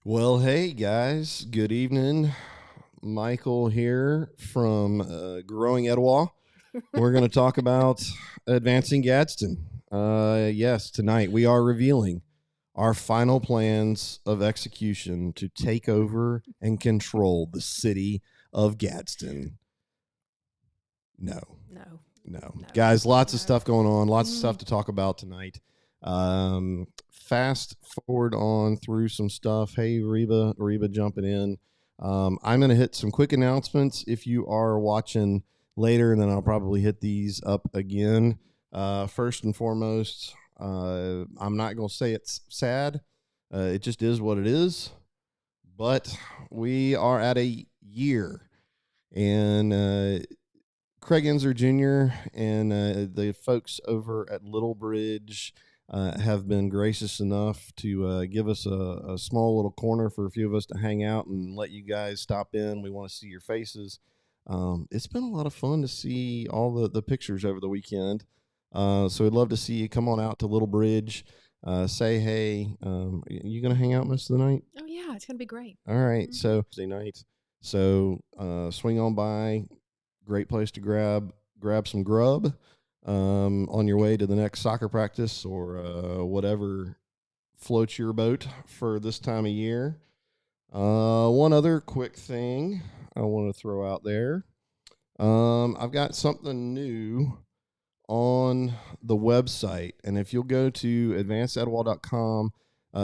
Well, hey guys, good evening. Michael here from Growing Etowah. We're going to talk about advancing Gadsden. Yes, tonight we are revealing our final plans of execution to take over and control the city of Gadsden. No, No, no. no, Guys, lots of no. stuff going on, lots of stuff to talk about tonight. Fast forward on through some stuff. Hey, Reba jumping in. I'm going to hit some quick announcements if you are watching later, and then I'll probably hit these up again. First and foremost, I'm not going to say it's sad. It just is what it is. But we are at a year, and Craig Enzer Jr. and the folks over at Little Bridge have been gracious enough to give us a small little corner for a few of us to hang out and let you guys stop in. We want to see your faces. It's been a lot of fun to see all the pictures over the weekend. So we'd love to see you come on out to Little Bridge. Say hey. You gonna hang out most of the night? Oh yeah, it's gonna be great. All right. So Tuesday night. So swing on by. Great place to grab some grub on your way to the next soccer practice or whatever floats your boat for this time of year. One other quick thing I want to throw out there. I've got something new on the website, and if you'll go to advancedetowah.com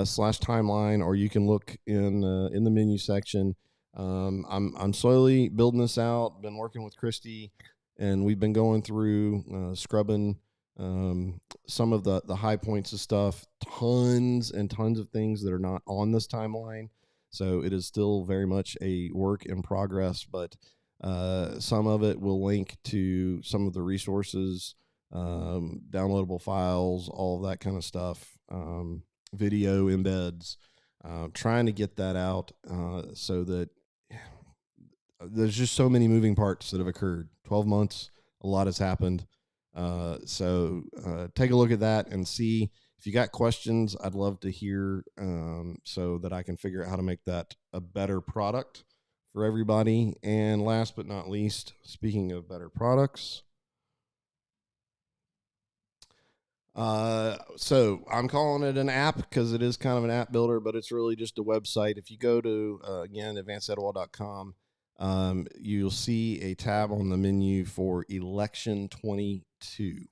slash timeline, or you can look in the menu section. I'm slowly building this out. Been working with Christie, and we've been going through scrubbing some of the high points of stuff. Tons and tons of things that are not on this timeline. So it is still very much a work in progress, but some of it will link to some of the resources, downloadable files, all of that kind of stuff, video embeds. Trying to get that out so that there's just so many moving parts that have occurred. 12 months, a lot has happened. So take a look at that and see if you got questions. I'd love to hear so that I can figure out how to make that a better product for everybody. And last but not least, speaking of better products, so I'm calling it an app because it is kind of an app builder, but it's really just a website. If you go to, again, advancedetowah.com, you'll see a tab on the menu for election 22.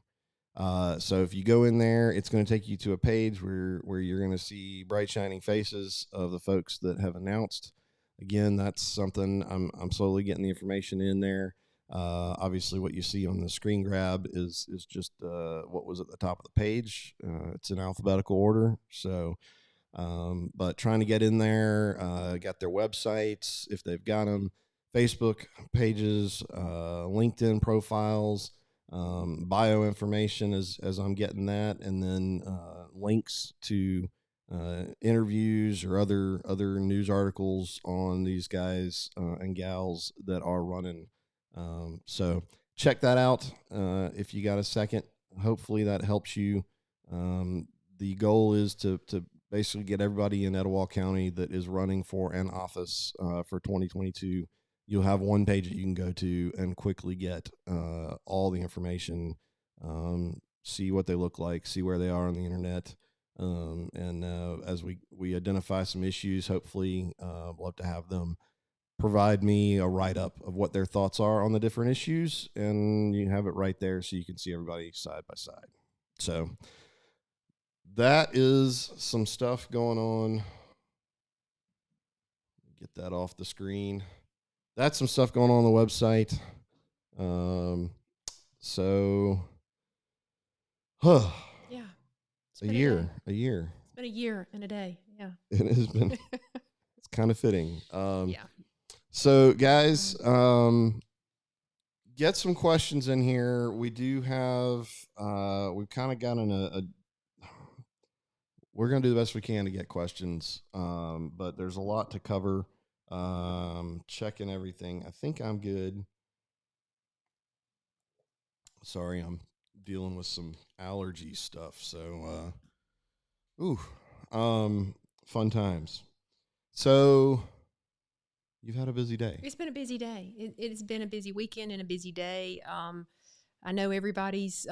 So if you go in there, it's going to take you to a page where you're going to see bright shining faces of the folks that have announced. Again, that's something I'm slowly getting the information in there. Obviously, what you see on the screen grab is just what was at the top of the page. It's in alphabetical order. So, but trying to get in there, got their websites if they've got them, Facebook pages, LinkedIn profiles, bio information as I'm getting that, and then links to interviews or other news articles on these guys and gals that are running. So check that out if you got a second. Hopefully that helps you. The goal is to basically get everybody in Etowah County that is running for an office for 2022. You'll have one page that you can go to and quickly get all the information, see what they look like, see where they are on the internet. And as we identify some issues, hopefully love to have them provide me a write-up of what their thoughts are on the different issues, and you have it right there so you can see everybody side by side. So that is some stuff going on. Get that off the screen. That's some stuff going on the website. So Yeah, a year. It's been a year and a day. Yeah, It has been. It's kind of fitting. yeah. So guys, get some questions in here. We do have we've kind of gotten a we're going to do the best we can to get questions, but there's a lot to cover. Checking everything. I think I'm good. Sorry, I'm dealing with some allergy stuff. So, fun times. So you've had a busy day. It's been a busy day. It's been a busy weekend and a busy day. I know everybody's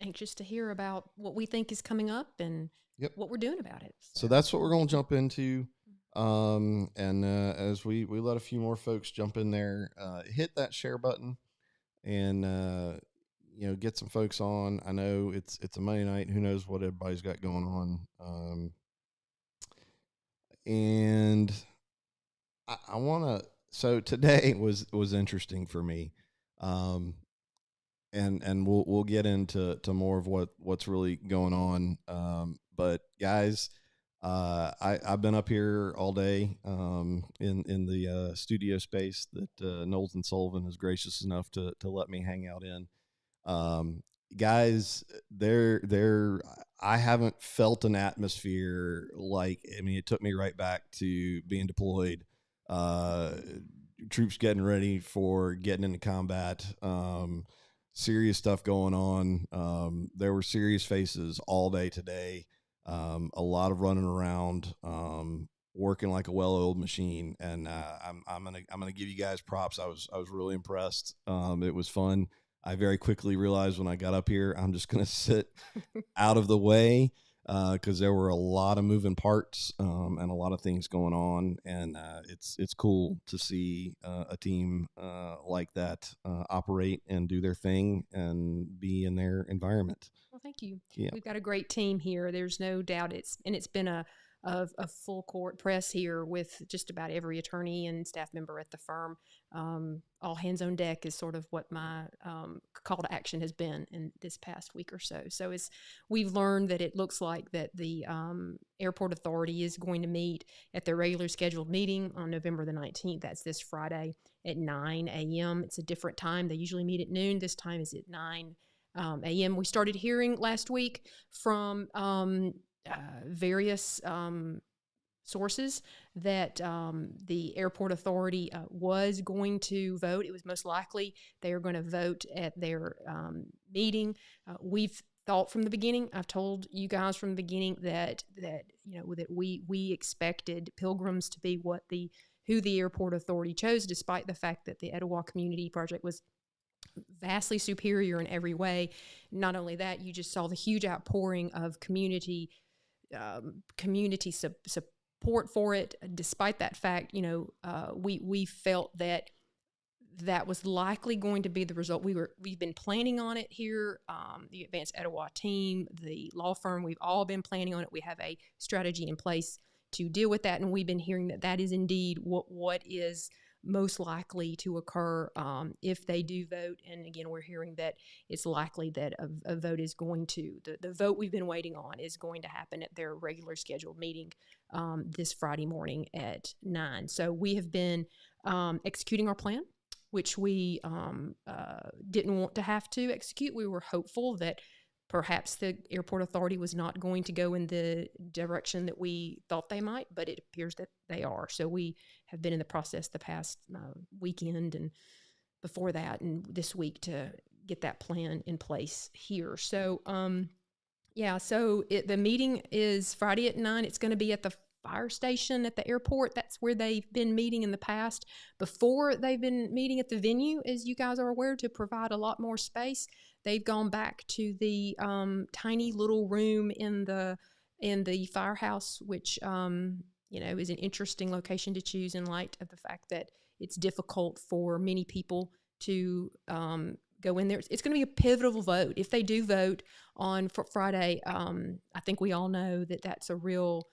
anxious to hear about what we think is coming up and Yep. what we're doing about it. So that's what we're going to jump into. And as we let a few more folks jump in there, hit that share button and get some folks on. I know it's a Monday night. Who knows what everybody's got going on. And I want to. So today was interesting for me. And we'll get into more of what's really going on. But guys, I've been up here all day in the studio space that Knowles and Sullivan is gracious enough to let me hang out in. Guys, I haven't felt an atmosphere like, I mean, it took me right back to being deployed, troops getting ready for getting into combat, serious stuff going on. There were serious faces all day today, a lot of running around, working like a well-oiled machine. And I'm gonna give you guys props. I was really impressed. It was fun. I very quickly realized when I got up here, I'm just going to sit out of the way because there were a lot of moving parts and a lot of things going on. And it's cool to see a team like that operate and do their thing and be in their environment. Well, thank you. Yeah. We've got a great team here. There's no doubt it's been a full court press here with just about every attorney and staff member at the firm. All hands on deck is sort of what my call to action has been in this past week or so. So we've learned that it looks like that the airport authority is going to meet at their regular scheduled meeting on November the 19th. That's this Friday at 9 a.m. It's a different time. They usually meet at noon. This time is at 9 a.m. We started hearing last week from various sources that the airport authority was going to vote. It was most likely they are going to vote at their meeting. We've thought from the beginning, I've told you guys from the beginning that we expected Pilgrims to be who the airport authority chose, despite the fact that the Etowah Community Project was vastly superior in every way. Not only that, you just saw the huge outpouring of community support for it. Despite that fact, we felt that was likely going to be the result. We've been planning on it here. The Advanced Etowah team, the law firm, we've all been planning on it. We have a strategy in place to deal with that, and we've been hearing that is indeed what is most likely to occur if they do vote. And again, we're hearing that it's likely that a vote is going to, the vote we've been waiting on is going to happen at their regular scheduled meeting this Friday morning at 9. So we have been executing our plan, which we didn't want to have to execute. We were hopeful that perhaps the airport authority was not going to go in the direction that we thought they might, but it appears that they are. So we have been in the process the past weekend and before that and this week to get that plan in place here. So, the meeting is Friday at 9. It's going to be at the fire station at the airport. That's where they've been meeting in the past. Before, they've been meeting at the venue, as you guys are aware, to provide a lot more space. They've gone back to the tiny little room in the firehouse, which is an interesting location to choose in light of the fact that it's difficult for many people to go in there. It's going to be a pivotal vote. If they do vote on Friday, I think we all know that that's a real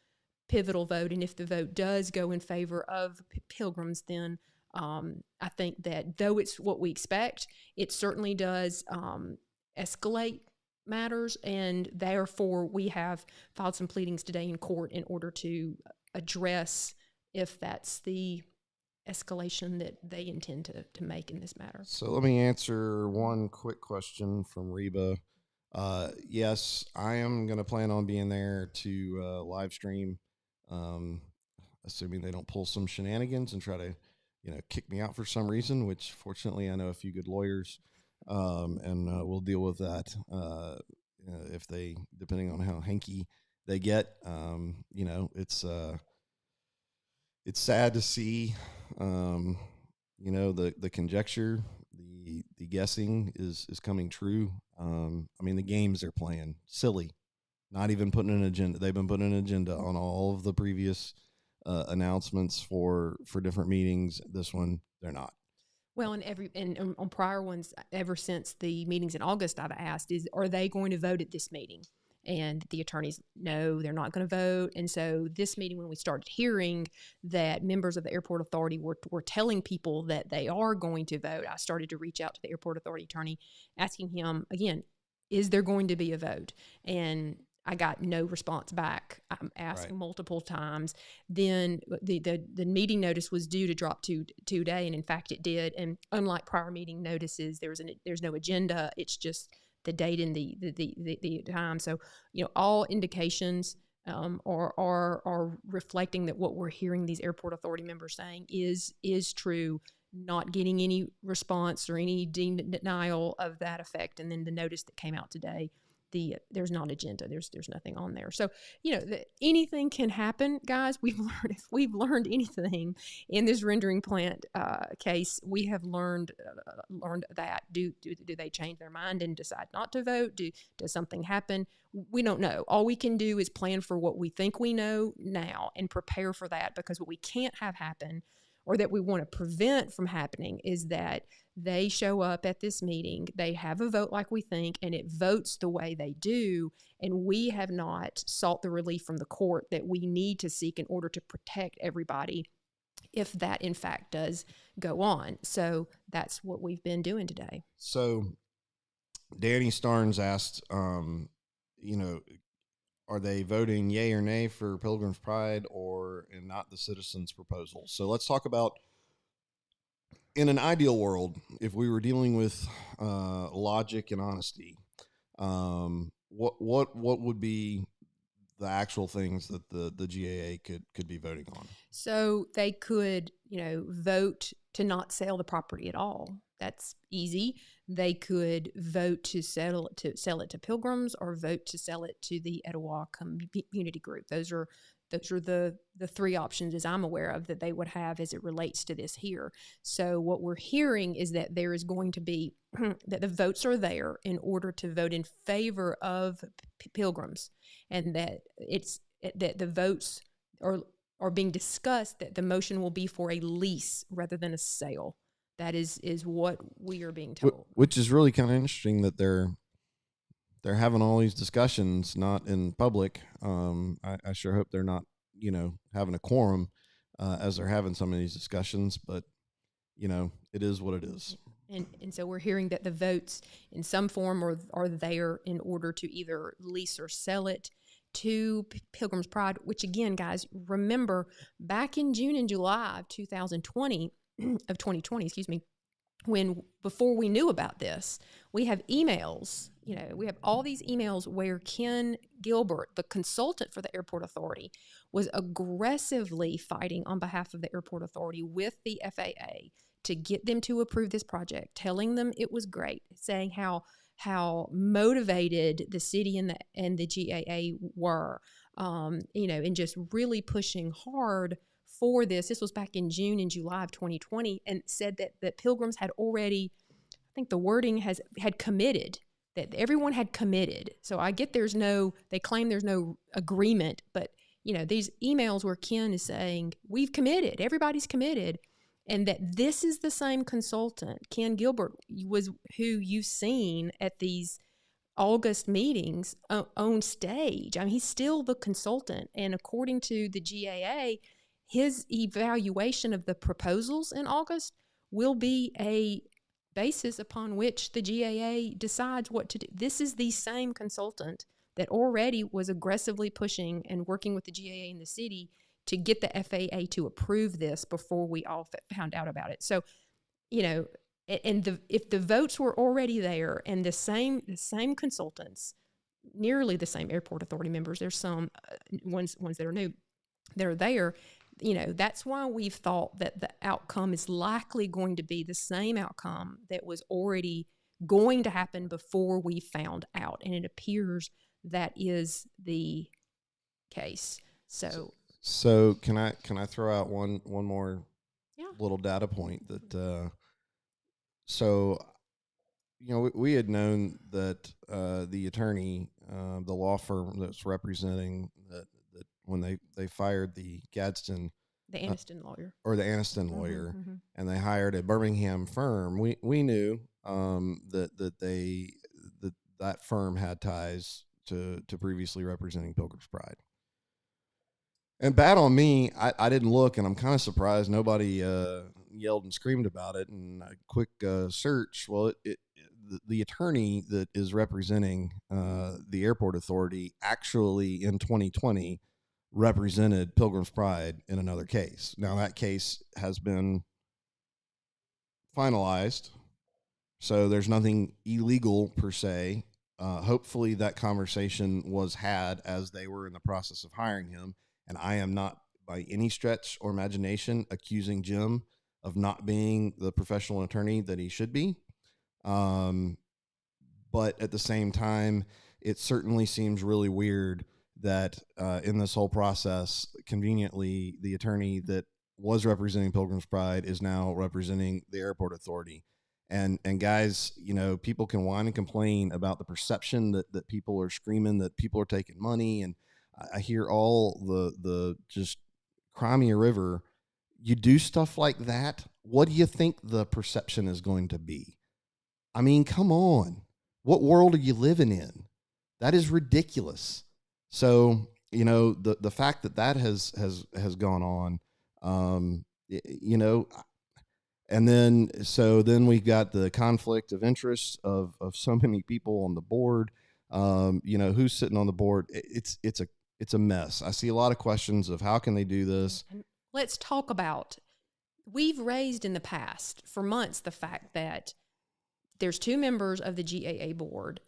pivotal vote. And if the vote does go in favor of Pilgrims, then I think that though it's what we expect, it certainly does escalate matters. And therefore, we have filed some pleadings today in court in order to address if that's the escalation that they intend to make in this matter. So let me answer one quick question from Reba. Yes, I am going to plan on being there to live stream, assuming they don't pull some shenanigans and try to, kick me out for some reason, which fortunately I know a few good lawyers, and we'll deal with that if they, depending on how hanky they get. It's it's sad to see, the conjecture, the guessing is coming true. I mean, the games they're playing, silly, not even putting an agenda. They've been putting an agenda on all of the previous announcements for different meetings. This one, they're not. Well, and on prior ones, ever since the meetings in August, I've asked, are they going to vote at this meeting? And the attorneys, no, they're not going to vote. And so this meeting, when we started hearing that members of the airport authority were telling people that they are going to vote, I started to reach out to the airport authority attorney, asking him again, is there going to be a vote? And I got no response back. I'm asking multiple times. Then the meeting notice was due to drop today, and in fact it did. And unlike prior meeting notices, there's no agenda. It's just the date and the time. So, all indications are reflecting that what we're hearing these airport authority members saying is true. Not getting any response or any denial of that effect. And then the notice that came out today, there's not agenda. There's nothing on there. So, anything can happen, guys. If we've learned anything in this rendering plant case, we have learned that do they change their mind and decide not to vote? Does something happen? We don't know. All we can do is plan for what we think we know now and prepare for that, because what we can't have happen, or that we want to prevent from happening, is that they show up at this meeting, they have a vote like we think, and it votes the way they do, and we have not sought the relief from the court that we need to seek in order to protect everybody if that in fact does go on. So that's what we've been doing today. So Danny Starnes asked, are they voting yay or nay for Pilgrim's Pride and not the citizens' proposal? So let's talk about, in an ideal world, if we were dealing with logic and honesty, what would be the actual things that the GAA could be voting on? So they could, vote to not sell the property at all. That's easy. They could vote to sell it to Pilgrims, or vote to sell it to the Etowah Community Group. Those are the three options, as I'm aware of, that they would have as it relates to this here. So what we're hearing is that there is going to be that the votes are there in order to vote in favor of Pilgrims, and that that the votes are being discussed, that the motion will be for a lease rather than a sale. That is what we are being told. Which is really kind of interesting that they're having all these discussions not in public. I sure hope they're not, having a quorum as they're having some of these discussions. But, it is what it is. And so we're hearing that the votes in some form are there in order to either lease or sell it to Pilgrim's Pride, which again, guys, remember back in June and July of 2020, before we knew about this, we have emails, we have all these emails where Ken Gilbert, the consultant for the airport authority, was aggressively fighting on behalf of the airport authority with the FAA to get them to approve this project, telling them it was great, saying how motivated the city and the GAA were, and just really pushing hard for this. This was back in June and July of 2020, and said that Pilgrims had already, I think the wording had committed, that everyone had committed. So I get they claim there's no agreement, but these emails where Ken is saying, we've committed, everybody's committed, and that this is the same consultant, Ken Gilbert, was who you've seen at these August meetings on stage. I mean, he's still the consultant, and according to the GAA, his evaluation of the proposals in August will be a basis upon which the GAA decides what to do. This is the same consultant that already was aggressively pushing and working with the GAA in the city to get the FAA to approve this before we all found out about it. So, if the votes were already there, and the same consultants, nearly the same airport authority members, there's some ones that are new, they're there. That's why we've thought that the outcome is likely going to be the same outcome that was already going to happen before we found out. And it appears that is the case. So So can I throw out one more Yeah. little data point that so we had known that the attorney, the law firm that's representing that when they fired the Gadsden The uh, Aniston lawyer. or the Aniston Mm-hmm, lawyer, mm-hmm. and they hired a Birmingham firm. We knew that that firm had ties to previously representing Pilgrim's Pride. And bad on me, I didn't look, and I'm kind of surprised nobody yelled and screamed about it. And a quick search, well, the attorney that is representing the airport authority actually in 2020 represented Pilgrim's Pride in another case. Now that case has been finalized, so there's nothing illegal per se. Hopefully, that conversation was had as they were in the process of hiring him. And I am not, by any stretch or imagination, accusing Jim of not being the professional attorney that he should be. Um, but at the same time, it certainly seems really weird that in this whole process, conveniently, the attorney that was representing Pilgrim's Pride is now representing the airport authority. And guys, people can whine and complain about the perception that people are screaming that people are taking money, and I hear all the just cry me a river. You do stuff like that, what do you think the perception is going to be? I mean, come on. What world are you living in? That is ridiculous. So, the fact that has gone on, um, y- you know, and then we've got the conflict of interest of so many people on the board. Who's sitting on the board? It's a mess. I see a lot of questions of how can they do this. And let's talk about, we've raised in the past for months the fact that there's two members of the GAA board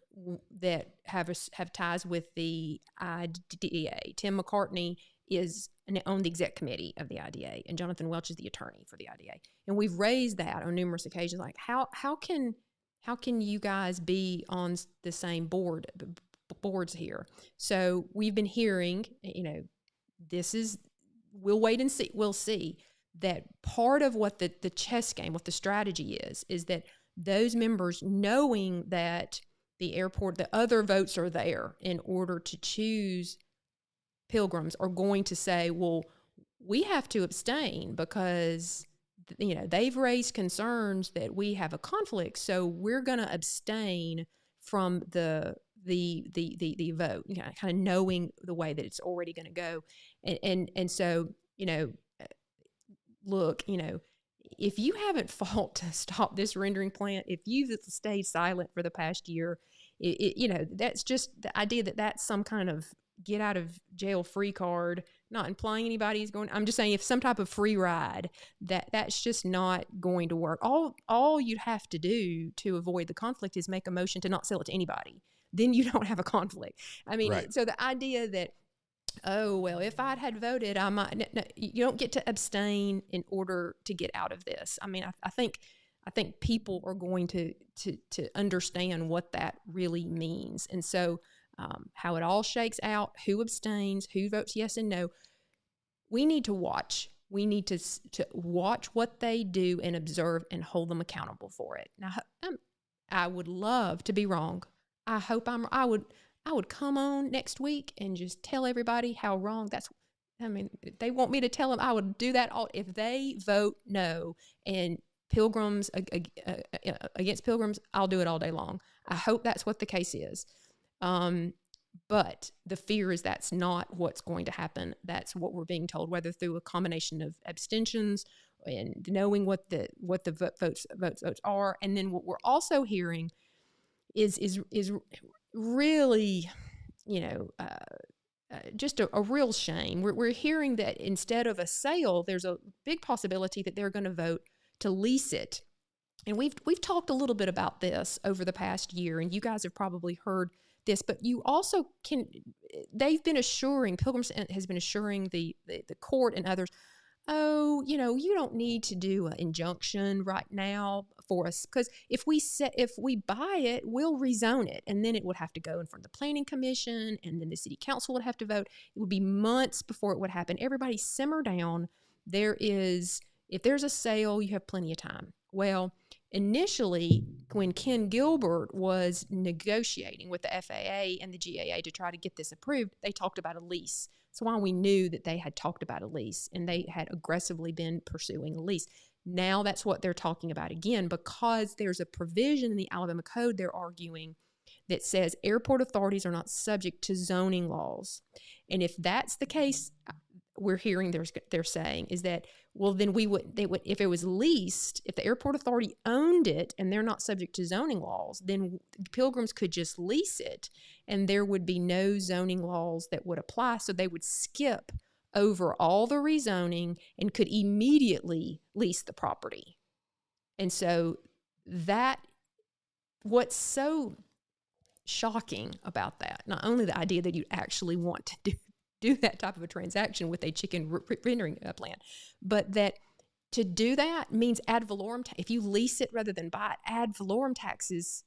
that have ties with the IDA. Tim McCartney is on the exec committee of the IDA, and Jonathan Welch is the attorney for the IDA. And we've raised that on numerous occasions, like how can you guys be on the same boards here? So we've been hearing, this is, we'll wait and see. We'll see that part of what the chess game, what the strategy is that those members, knowing that the other votes are there in order to choose Pilgrims, are going to say, well, we have to abstain because they've raised concerns that we have a conflict, so we're going to abstain from the vote, kind of knowing the way that it's already going to go. And so, look, if you haven't fought to stop this rendering plant, if you've stayed silent for the past year, that's just the idea that that's some kind of get out of jail free card. Not implying anybody's going. I'm just saying, if some type of free ride, that's just not going to work. All you'd have to do to avoid the conflict is make a motion to not sell it to anybody. Then you don't have a conflict. I mean, Right. so the idea that, oh, well, if I had voted, I might. No, you don't get to abstain in order to get out of this. I mean, I think people are going to understand what that really means. And so how it all shakes out, who abstains, who votes yes and no, we need to watch. We need to watch what they do and observe and hold them accountable for it. Now, I would love to be wrong. I hope I would come on next week and just tell everybody how wrong if they want me to tell them, I would do that if they vote no and Pilgrims against Pilgrims, I'll do it all day long. I hope that's what the case is. But the fear is that's not what's going to happen. That's what we're being told, whether through a combination of abstentions and knowing what the votes are. And then what we're also hearing is really, just a real shame. We're hearing that instead of a sale, there's a big possibility that they're going to vote to lease it. And we've talked a little bit about this over the past year, and you guys have probably heard this, but you also they've been assuring, Pilgrims has been assuring the court and others, oh, you don't need to do an injunction right now for us, because if we buy it, we'll rezone it, and then it would have to go in front of the planning commission, and then the city council would have to vote. It would be months before it would happen. Everybody simmer down. If there's a sale, you have plenty of time. Well, initially, when Ken Gilbert was negotiating with the FAA and the GAA to try to get this approved, they talked about a lease. So while we knew that they had talked about a lease and they had aggressively been pursuing a lease, now that's what they're talking about again, because there's a provision in the Alabama Code they're arguing that says airport authorities are not subject to zoning laws. And if that's the case, we're hearing they're saying is that, well, then they would, if it was leased, if the airport authority owned it and they're not subject to zoning laws, then Pilgrims could just lease it and there would be no zoning laws that would apply. So they would skip over all the rezoning and could immediately lease the property. And so what's so shocking about that, not only the idea that you actually want to do that type of a transaction with a chicken rendering plant, but that to do that means ad valorem. If you lease it rather than buy it, ad valorem taxes,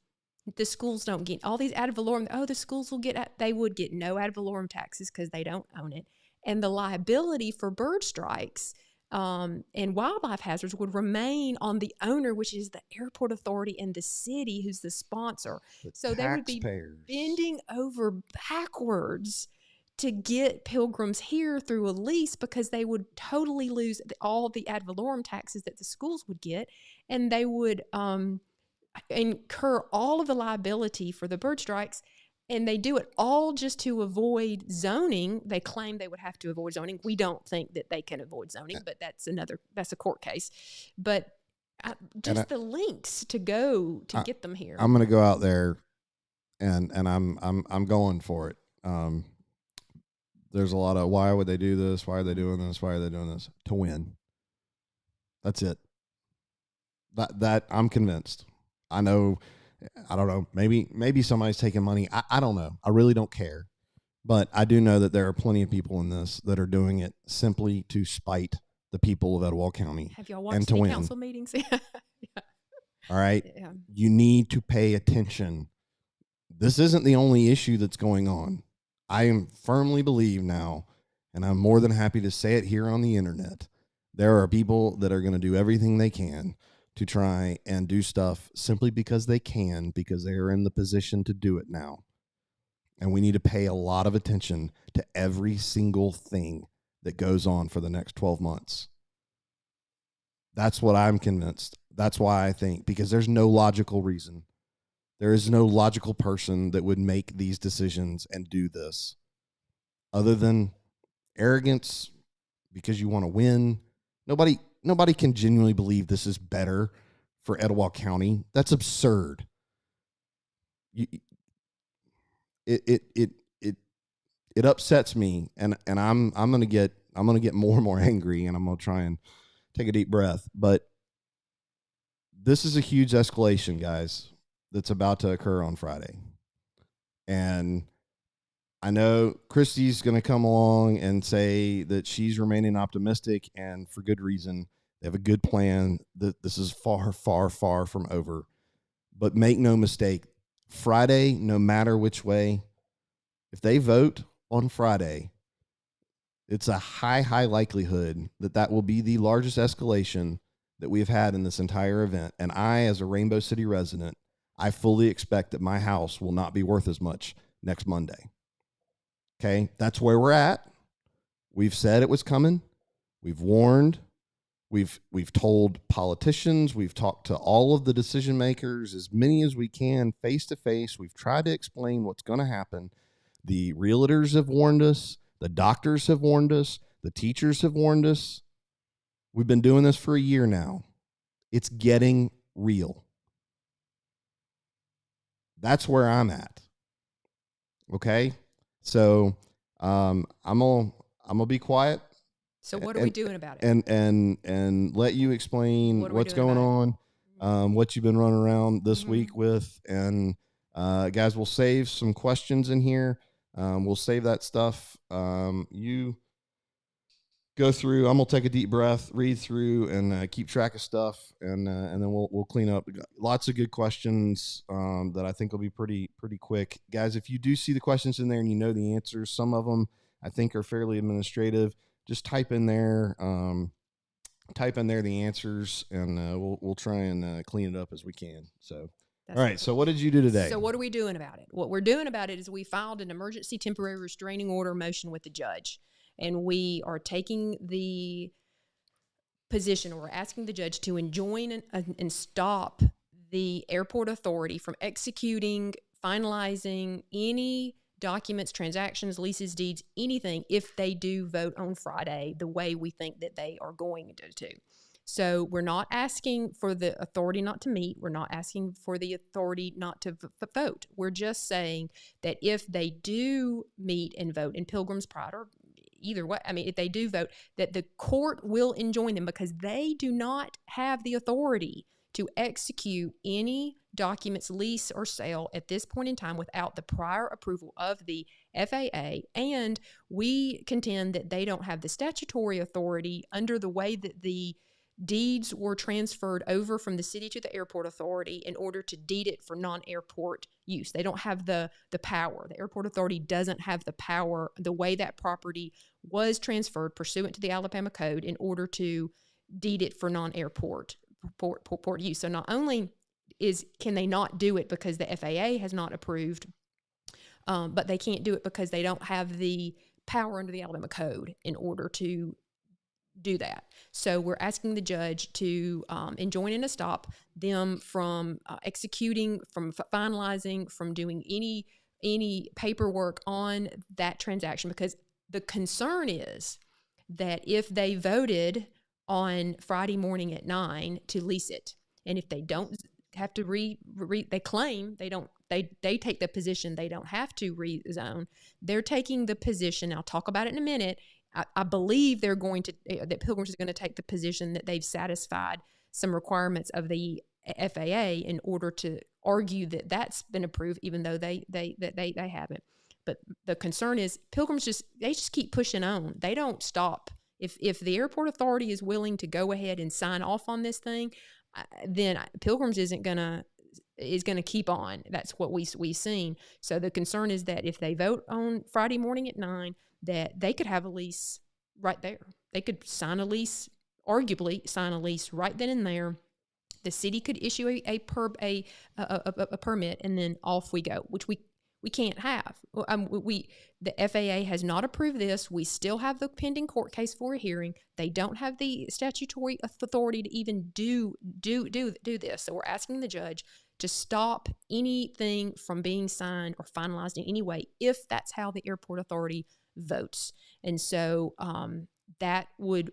the schools don't get all these ad valorem. Oh, the schools will they would get no ad valorem taxes because they don't own it. And the liability for bird strikes and wildlife hazards would remain on the owner, which is the airport authority and the city who's the sponsor. So they would be bending over backwards to get Pilgrims here through a lease, because they would totally lose all the ad valorem taxes that the schools would get, and they would incur all of the liability for the bird strikes, and they do it all just to avoid zoning. They claim they would have to avoid zoning. We don't think that they can avoid zoning, but that's a court case. But the links to go to get them here. I'm going to go out there, and I'm going for it. There's a lot of why would they do this? Why are they doing this? Why are they doing this? To win. That's it. That I'm convinced. I know. I don't know. Maybe somebody's taking money. I don't know. I really don't care. But I do know that there are plenty of people in this that are doing it simply to spite the people of Etowah County. Have y'all watched any council meetings? Yeah. All right. Yeah. You need to pay attention. This isn't the only issue that's going on. I am firmly believe now, and I'm more than happy to say it here on the internet, there are people that are going to do everything they can to try and do stuff simply because they can, because they are in the position to do it now. And we need to pay a lot of attention to every single thing that goes on for the next 12 months. That's what I'm convinced. That's why I think, because there's no logical reason. There is no logical person that would make these decisions and do this other than arrogance because you want to win. Nobody can genuinely believe this is better for Etowah County. That's absurd. It upsets me, and I'm gonna get more and more angry, and I'm gonna try and take a deep breath. But this is a huge escalation, guys, that's about to occur on Friday. And I know Christie's going to come along and say that she's remaining optimistic, and for good reason. They have a good plan. This is far, far, far from over. But make no mistake, Friday, no matter which way, if they vote on Friday, it's a high likelihood that will be the largest escalation that we've had in this entire event. And I, as a Rainbow City resident, I fully expect that my house will not be worth as much next Monday. Okay, that's where we're at. We've said it was coming. We've warned. We've told politicians. We've talked to all of the decision makers, as many as we can, face to face. We've tried to explain what's going to happen. The realtors have warned us. The doctors have warned us. The teachers have warned us. We've been doing this for a year now. It's getting real. That's where I'm at. Okay? So I'm gonna be quiet. So what are we doing about it? And let you explain what's going on, what you've been running around this week with. And guys, we'll save some questions in here. We'll save that stuff. go through. I'm gonna take a deep breath, read through, and keep track of stuff, and then we'll clean up. We got lots of good questions that I think will be pretty quick, guys. If you do see the questions in there and you know the answers, some of them I think are fairly administrative. Just type in there the answers, and we'll try and clean it up as we can. So. That's All right. So what did you do today? So what are we doing about it? What we're doing about it is we filed an emergency temporary restraining order motion with the judge, and we are taking the position, or we're asking the judge to enjoin and stop the airport authority from executing, finalizing any documents, transactions, leases, deeds, anything, if they do vote on Friday the way we think that they are going to. So we're not asking for the authority not to meet. We're not asking for the authority not to vote. We're just saying that if they do meet and vote in Pilgrim's Pride, or either way, I mean, if they do vote, that the court will enjoin them, because they do not have the authority to execute any documents, lease or sale at this point in time without the prior approval of the FAA. And we contend that they don't have the statutory authority under the way that the deeds were transferred over from the city to the airport authority in order to deed it for non-airport use. They don't have the power. The airport authority doesn't have the power, the way that property was transferred pursuant to the Alabama Code, in order to deed it for non-airport port use. So not only can they not do it because the FAA has not approved, but they can't do it because they don't have the power under the Alabama Code in order to do that. So we're asking the judge to enjoin and to stop them from executing, from finalizing, from doing any paperwork on that transaction, because the concern is that if they voted on Friday morning at 9 to lease it, and if they don't have to they claim they take the position they don't have to rezone. They're taking the position, I'll talk about it in a minute, I believe that Pilgrims is going to take the position that they've satisfied some requirements of the FAA in order to argue that that's been approved, even though they haven't. But the concern is Pilgrims just keep pushing on. They don't stop. If the airport authority is willing to go ahead and sign off on this thing, then Pilgrims is going to keep on. That's what we've seen. So the concern is that if they vote on Friday morning at 9, that they could have a lease right there. They could sign a lease, arguably sign a lease right then and there. The city could issue a permit, and then off we go, which we can't have. The FAA has not approved this. We still have the pending court case for a hearing. They don't have the statutory authority to even do this. So we're asking the judge to stop anything from being signed or finalized in any way if that's how the airport authority votes. And so that would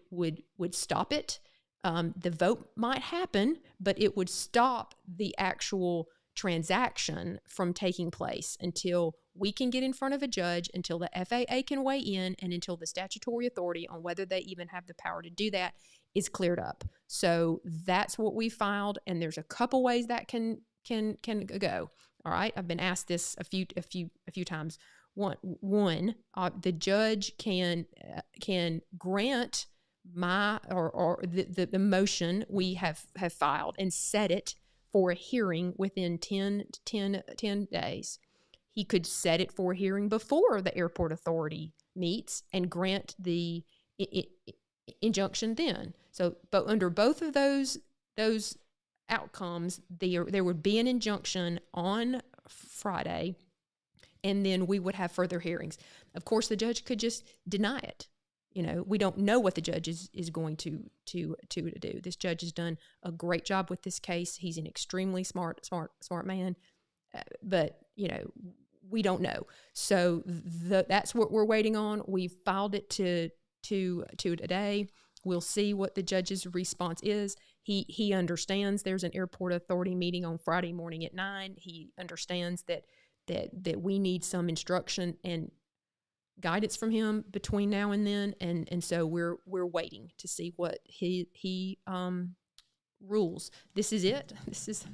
stop it. The vote might happen, but it would stop the actual transaction from taking place until we can get in front of a judge, until the FAA can weigh in, and until the statutory authority on whether they even have the power to do that is cleared up. So that's what we filed, and there's a couple ways that can go. All right, I've been asked this a few times. One, the judge can grant the motion we have filed and set it for a hearing within 10 days. He could set it for a hearing before the airport authority meets and grant the injunction then. So, but under both of those outcomes, there would be an injunction on Friday, and then we would have further hearings. Of course, the judge could just deny it. You know, we don't know what the judge is going to do. This judge has done a great job with this case. He's an extremely smart man, but you know, we don't know. So that's what we're waiting on. We've filed it to today. We'll see what the judge's response is. He understands there's an airport authority meeting on Friday morning at 9. He understands that we need some instruction and guidance from him between now and then, and so we're waiting to see what he rules. This is it. This is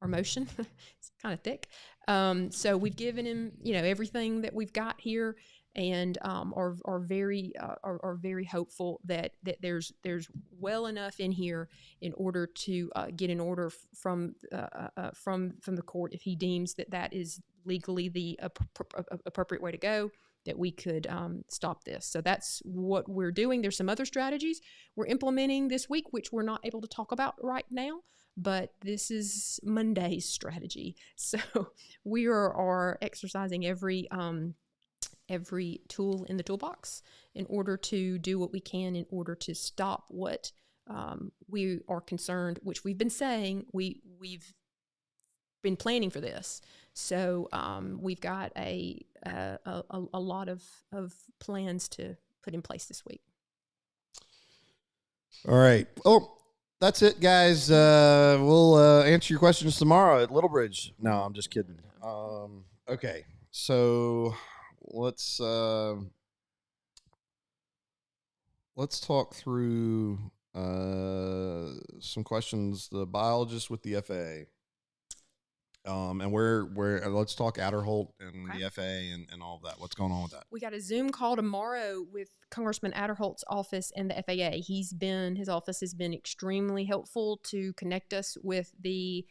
our motion. It's kind of thick. So we've given him, everything that we've got here, and are very hopeful that there's well enough in here in order to get an order from the court if he deems that is legally the appropriate way to go, that we could stop this. So that's what we're doing. There's some other strategies we're implementing this week, which we're not able to talk about right now, but this is Monday's strategy. So we are exercising every tool in the toolbox in order to do what we can in order to stop what we are concerned, which we've been saying we've been planning for this. So we've got a lot of plans to put in place this week. All right. Oh, that's it, guys. We'll answer your questions tomorrow at Little Bridge. No, I'm just kidding. Okay. So let's talk through some questions. The biologist with the FAA. And let's talk Adderholt and the FAA and all of that. What's going on with that? We got a Zoom call tomorrow with Congressman Adderholt's office and the FAA. His office has been extremely helpful to connect us with them.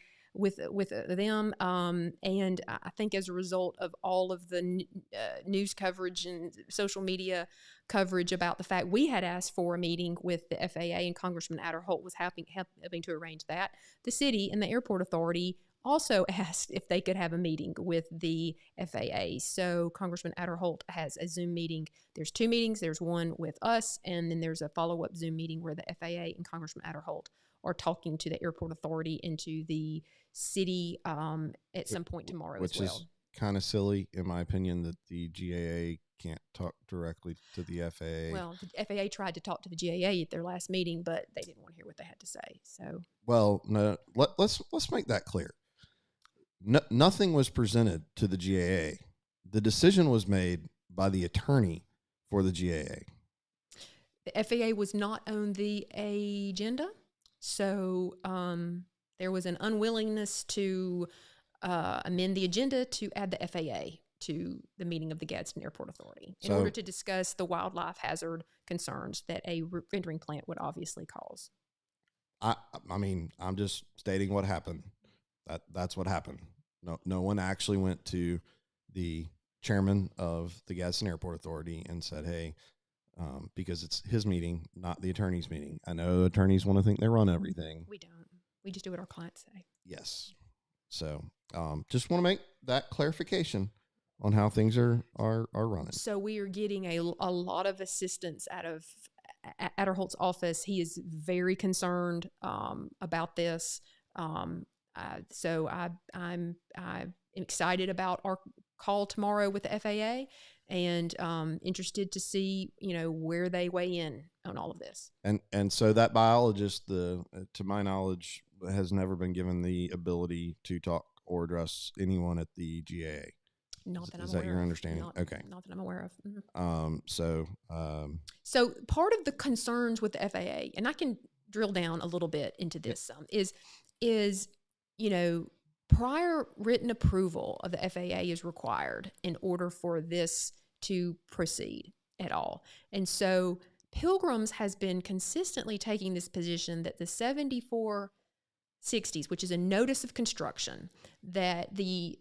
And I think as a result of all of the news coverage and social media coverage about the fact we had asked for a meeting with the FAA and Congressman Adderholt was helping to arrange that, the city and the airport authority also asked if they could have a meeting with the FAA. So Congressman Adderholt has a Zoom meeting. There's two meetings. There's one with us, and then there's a follow-up Zoom meeting where the FAA and Congressman Adderholt are talking to the airport authority and to the city at some point tomorrow as well. Which is kind of silly, in my opinion, that the GAA can't talk directly to the FAA. Well, the FAA tried to talk to the GAA at their last meeting, but they didn't want to hear what they had to say. So, well, no, let's make that clear. Nothing was presented to the GAA. The decision was made by the attorney for the GAA. The FAA was not on the agenda, so there was an unwillingness to amend the agenda to add the FAA to the meeting of the Gadsden Airport Authority in order to discuss the wildlife hazard concerns that a rendering plant would obviously cause. I mean, I'm just stating what happened. That's what happened. No one actually went to the chairman of the Gadsden Airport Authority and said, hey, because it's his meeting, not the attorney's meeting. I know attorneys want to think they run everything. We don't. We just do what our clients say. Yes. So just want to make that clarification on how things are running. So we are getting a lot of assistance out of Adderholt's office. He is very concerned about this. So I'm excited about our call tomorrow with the FAA and interested to see, where they weigh in on all of this. And so that biologist, to my knowledge, has never been given the ability to talk or address anyone at the GAA. Not that I'm aware of. Is that your understanding? Okay. Not that I'm aware of. Mm-hmm. So part of the concerns with the FAA, and I can drill down a little bit into this, is prior written approval of the FAA is required in order for this to proceed at all. And so Pilgrims has been consistently taking this position that the 7460s, which is a notice of construction, that the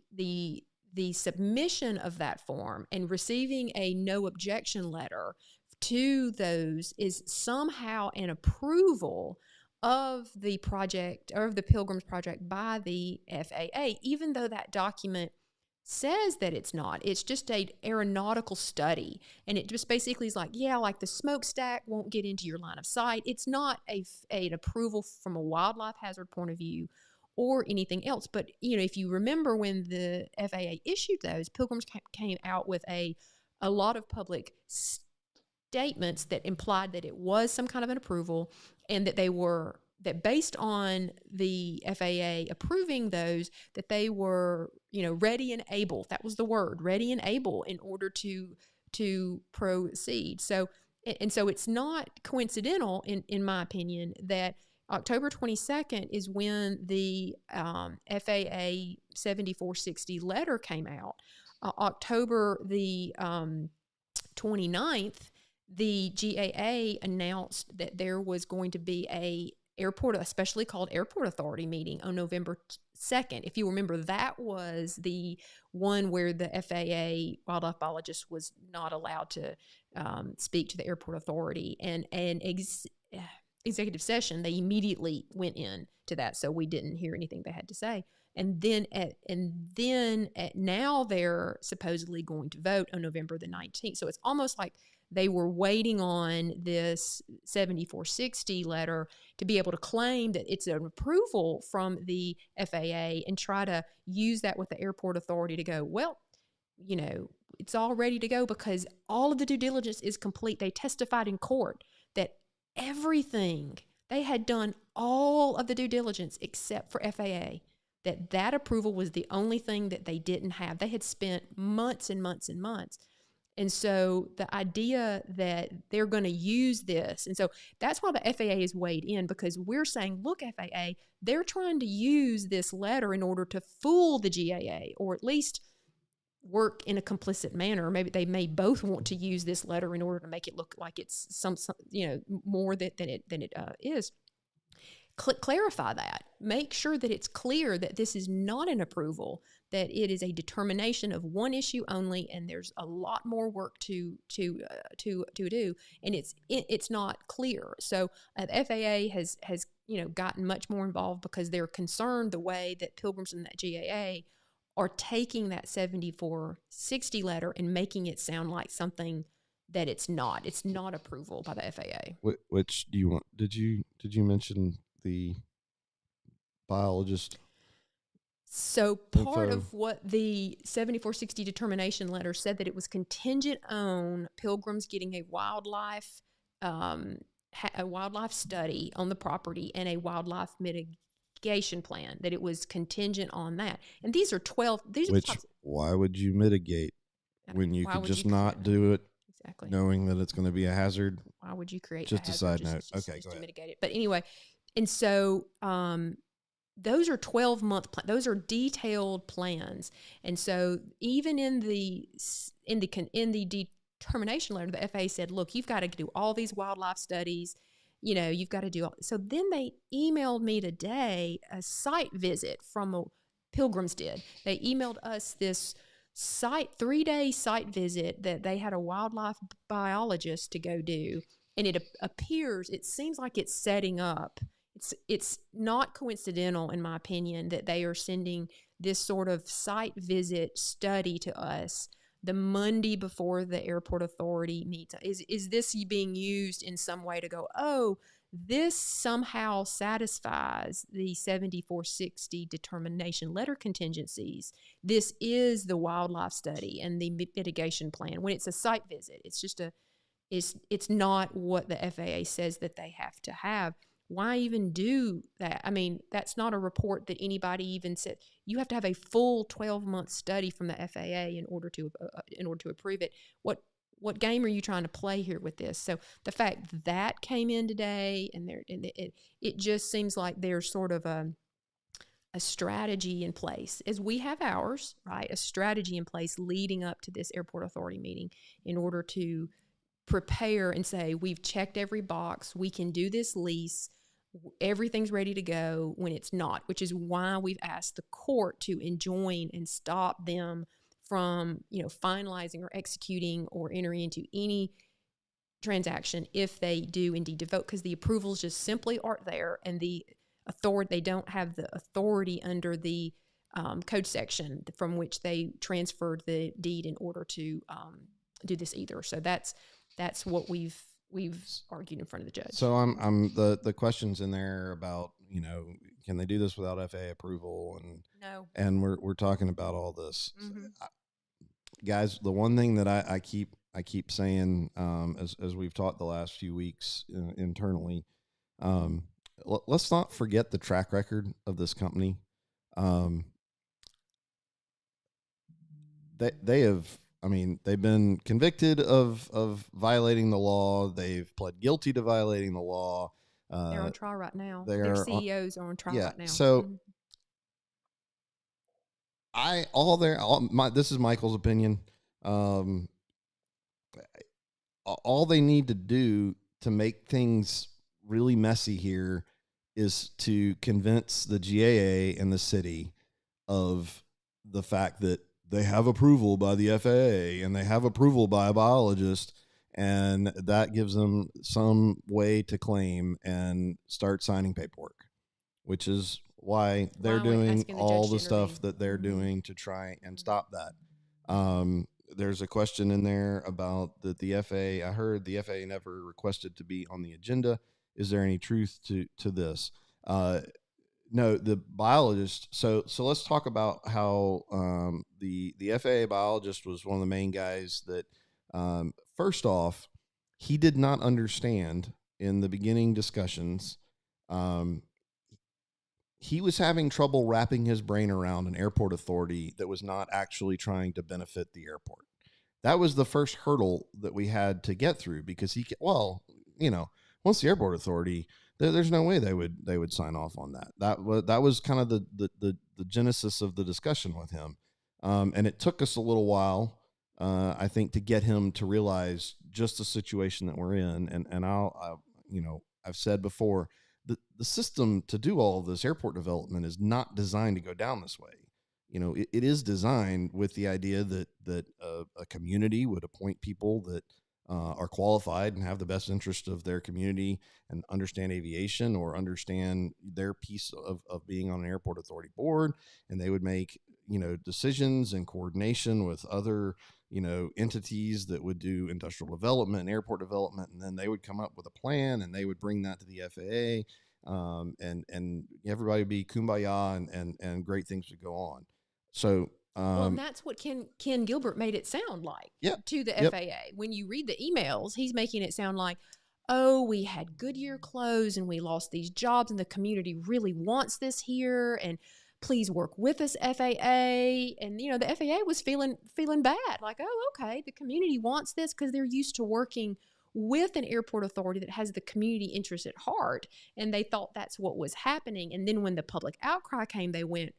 submission of that form and receiving a no objection letter to those is somehow an approval of the project or of the Pilgrims project by the FAA, even though that document says that it's not. It's just an aeronautical study, and it just basically is like, like the smokestack won't get into your line of sight. It's not an approval from a wildlife hazard point of view or anything else. But if you remember when the FAA issued those, Pilgrims came out with a lot of public statements that implied that it was some kind of an approval, and that that based on the FAA approving those, that they were, ready and able. That was the word, ready and able, in order to proceed. So it's not coincidental, in my opinion, that October 22nd is when the FAA 7460 letter came out. October the 29th, the GAA announced that there was going to be a specially called airport authority meeting on November 2nd. If you remember, that was the one where the FAA wildlife biologist was not allowed to speak to the airport authority, and executive session, they immediately went in to that, so we didn't hear anything they had to say. And then now they're supposedly going to vote on November the 19th. So it's almost like they were waiting on this 7460 letter to be able to claim that it's an approval from the FAA and try to use that with the airport authority to go, well, it's all ready to go because all of the due diligence is complete. They testified in court that everything, they had done all of the due diligence except for FAA, that approval was the only thing that they didn't have. They had spent months and months and months. And so the idea that they're going to use this, and so that's why the FAA is weighed in, because we're saying, look, FAA, they're trying to use this letter in order to fool the GAA, or at least work in a complicit manner. Maybe they may both want to use this letter in order to make it look like it's some more than it is. Clarify that. Make sure that it's clear that this is not an approval, that it is a determination of one issue only, and there's a lot more work to do, and it's not clear. So the FAA has gotten much more involved because they're concerned the way that Pilgrims and that GAA are taking that 7460 letter and making it sound like something that it's not. It's not approval by the FAA. Which do you want? Did you mention the biologist? So part of what the 7460 determination letter said, that it was contingent on Pilgrims getting a wildlife study on the property and a wildlife mitigation plan, that it was contingent on that. And these are 12. Why would you mitigate when you could just not do it? Exactly. Knowing that it's going to be a hazard. Why would you create just a side note? Okay, go ahead. To mitigate it. But anyway, and so those are 12-month plans. Those are detailed plans. And so even in the determination letter, the FAA said, look, you've got to do all these wildlife studies. You've got to do all. So then they emailed me today a site visit from Pilgrims did. They emailed us this 3-day site visit that they had a wildlife biologist to go do. And it seems like it's setting up. It's not coincidental, in my opinion, that they are sending this sort of site visit study to us the Monday before the airport authority meets. Is this being used in some way to go, oh, this somehow satisfies the 7460 determination letter contingencies? This is the wildlife study and the mitigation plan. When it's a site visit, it's just it's not what the FAA says that they have to have. Why even do that? I mean, that's not a report that anybody even said. You have to have a full 12-month study from the FAA in order to approve it. What game are you trying to play here with this? So the fact that came in today, and it just seems like there's sort of a strategy in place, as we have ours, right? A strategy in place leading up to this airport authority meeting in order to prepare and say, we've checked every box, we can do this lease, everything's ready to go, when it's not, which is why we've asked the court to enjoin and stop them from, finalizing or executing or entering into any transaction if they do indeed vote, because the approvals just simply aren't there, and they don't have the authority under the code section from which they transferred the deed in order to do this either. So that's what we've argued in front of the judge. So I'm the questions in there about, can they do this without FAA approval? And no. And we're talking about all this. Mm-hmm. Guys, the one thing that I keep saying, as we've talked the last few weeks internally, let's not forget the track record of this company. They have, they've been convicted of violating the law. They've pled guilty to violating the law. They're on trial right now. Their CEOs are on trial right now. So this is Michael's opinion. all they need to do to make things really messy here is to convince the GAA and the city of the fact that they have approval by the FAA and they have approval by a biologist, and that gives them some way to claim and start signing paperwork, which is why they're doing all the stuff that they're doing to try and stop that. There's a question in there about that the FAA. I heard the FAA never requested to be on the agenda. Is there any truth to this? No, the biologist. So let's talk about how the FAA biologist was one of the main guys that. First off, he did not understand in the beginning discussions. He was having trouble wrapping his brain around an airport authority that was not actually trying to benefit the airport. That was the first hurdle that we had to get through, because once the airport authority, there's no way they would sign off on that. That was kind of the genesis of the discussion with him. And it took us a little while, I think, to get him to realize just the situation that we're in. And I've said before, the system to do all of this airport development is not designed to go down this way. It is designed with the idea that a community would appoint people that are qualified and have the best interest of their community and understand aviation or understand their piece of being on an airport authority board. And they would make, decisions in coordination with other, entities that would do industrial development and airport development. And then they would come up with a plan and they would bring that to the FAA. And everybody would be kumbaya and great things would go on. So, and that's what Ken Gilbert made it sound like to the FAA. When you read the emails, he's making it sound like, oh, we had Goodyear close and we lost these jobs and the community really wants this here, and please work with us, FAA. And, the FAA was feeling bad, like, oh, okay, the community wants this because they're used to working with an airport authority that has the community interest at heart. And they thought that's what was happening. And then when the public outcry came, they went,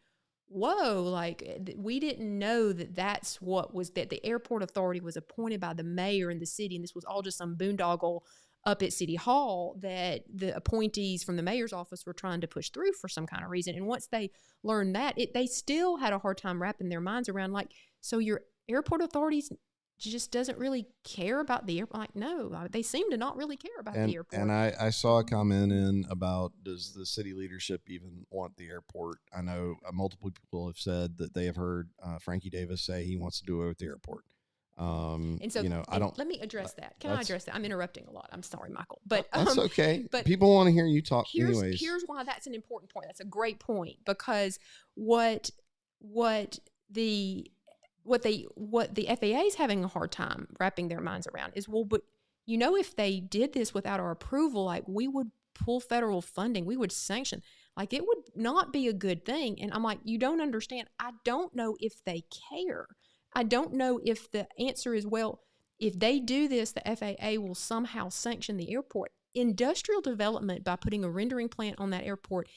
whoa, like, we didn't know that the airport authority was appointed by the mayor and the city, and this was all just some boondoggle up at City Hall that the appointees from the mayor's office were trying to push through for some kind of reason. And once they learned that, they still had a hard time wrapping their minds around, like, so your airport authorities just doesn't really care about the airport. Like, no, they seem to not really care about the airport. And I saw a comment in about, does the city leadership even want the airport? I know multiple people have said that they have heard Frankie Davis say he wants to do away with the airport. And so, let me address that. Can I address that? I'm interrupting a lot. I'm sorry, Michael, but that's okay. But people want to hear you talk anyways. Here's why that's an important point. That's a great point, because what the FAA is having a hard time wrapping their minds around is, well, but if they did this without our approval, like, we would pull federal funding, we would sanction, like, it would not be a good thing. And I'm like, you don't understand. I don't know if they care. I don't know if the answer is, well, if they do this, the FAA will somehow sanction the airport. Industrial development by putting a rendering plant on that airport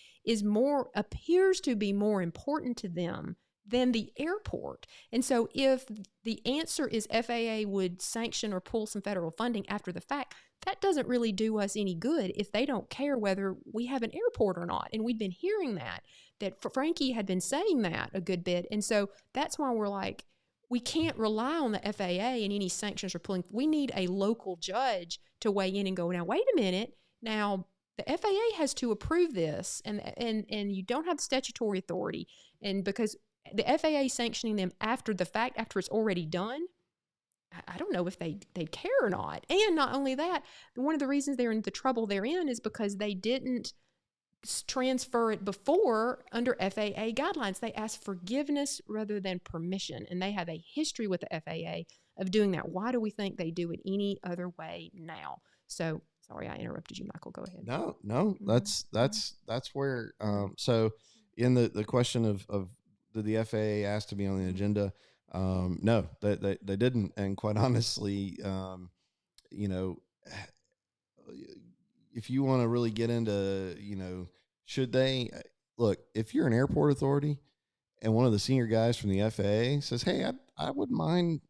appears to be more important to them than the airport. And so if the answer is FAA would sanction or pull some federal funding after the fact, that doesn't really do us any good if they don't care whether we have an airport or not. And we've been hearing that Frankie had been saying that a good bit. And so that's why we're like, we can't rely on the FAA and any sanctions or pulling. We need a local judge to weigh in and go, now, wait a minute. Now, the FAA has to approve this, and you don't have the statutory authority. And because the FAA sanctioning them after the fact, after it's already done, I don't know if they'd care or not. And not only that, one of the reasons they're in the trouble they're in is because they didn't transfer it before under FAA guidelines. They asked forgiveness rather than permission, and they have a history with the FAA of doing that. Why do we think they do it any other way now? So, sorry, I interrupted you, Michael. Go ahead. No, that's where. So, in the question of did the FAA ask to be on the agenda? No, they didn't, and quite honestly, if you want to really get into, should they look, if you're an airport authority and one of the senior guys from the FAA says, hey, I wouldn't mind,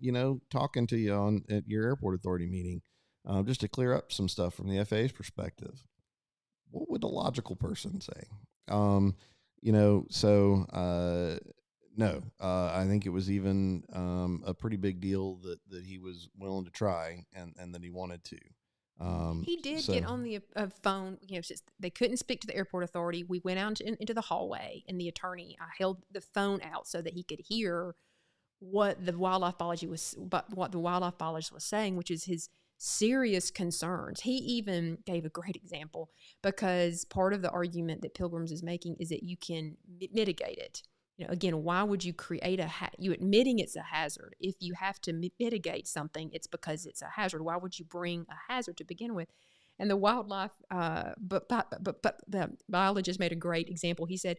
talking to you at your airport authority meeting. just to clear up some stuff from the FAA's perspective. What would a logical person say? Um, no, I think it was even a pretty big deal that he was willing to try and that he wanted to. He did get on the phone. Since they couldn't speak to the airport authority, we went out into the hallway, and the attorney, I held the phone out so that he could hear what the wildlife biologist was saying, which is his serious concerns. He even gave a great example, because part of the argument that Pilgrims is making is that you can mitigate it. Again, why would you create you admitting it's a hazard? If you have to mitigate something, it's because it's a hazard. Why would you bring a hazard to begin with? And the wildlife, but the biologist made a great example. He said,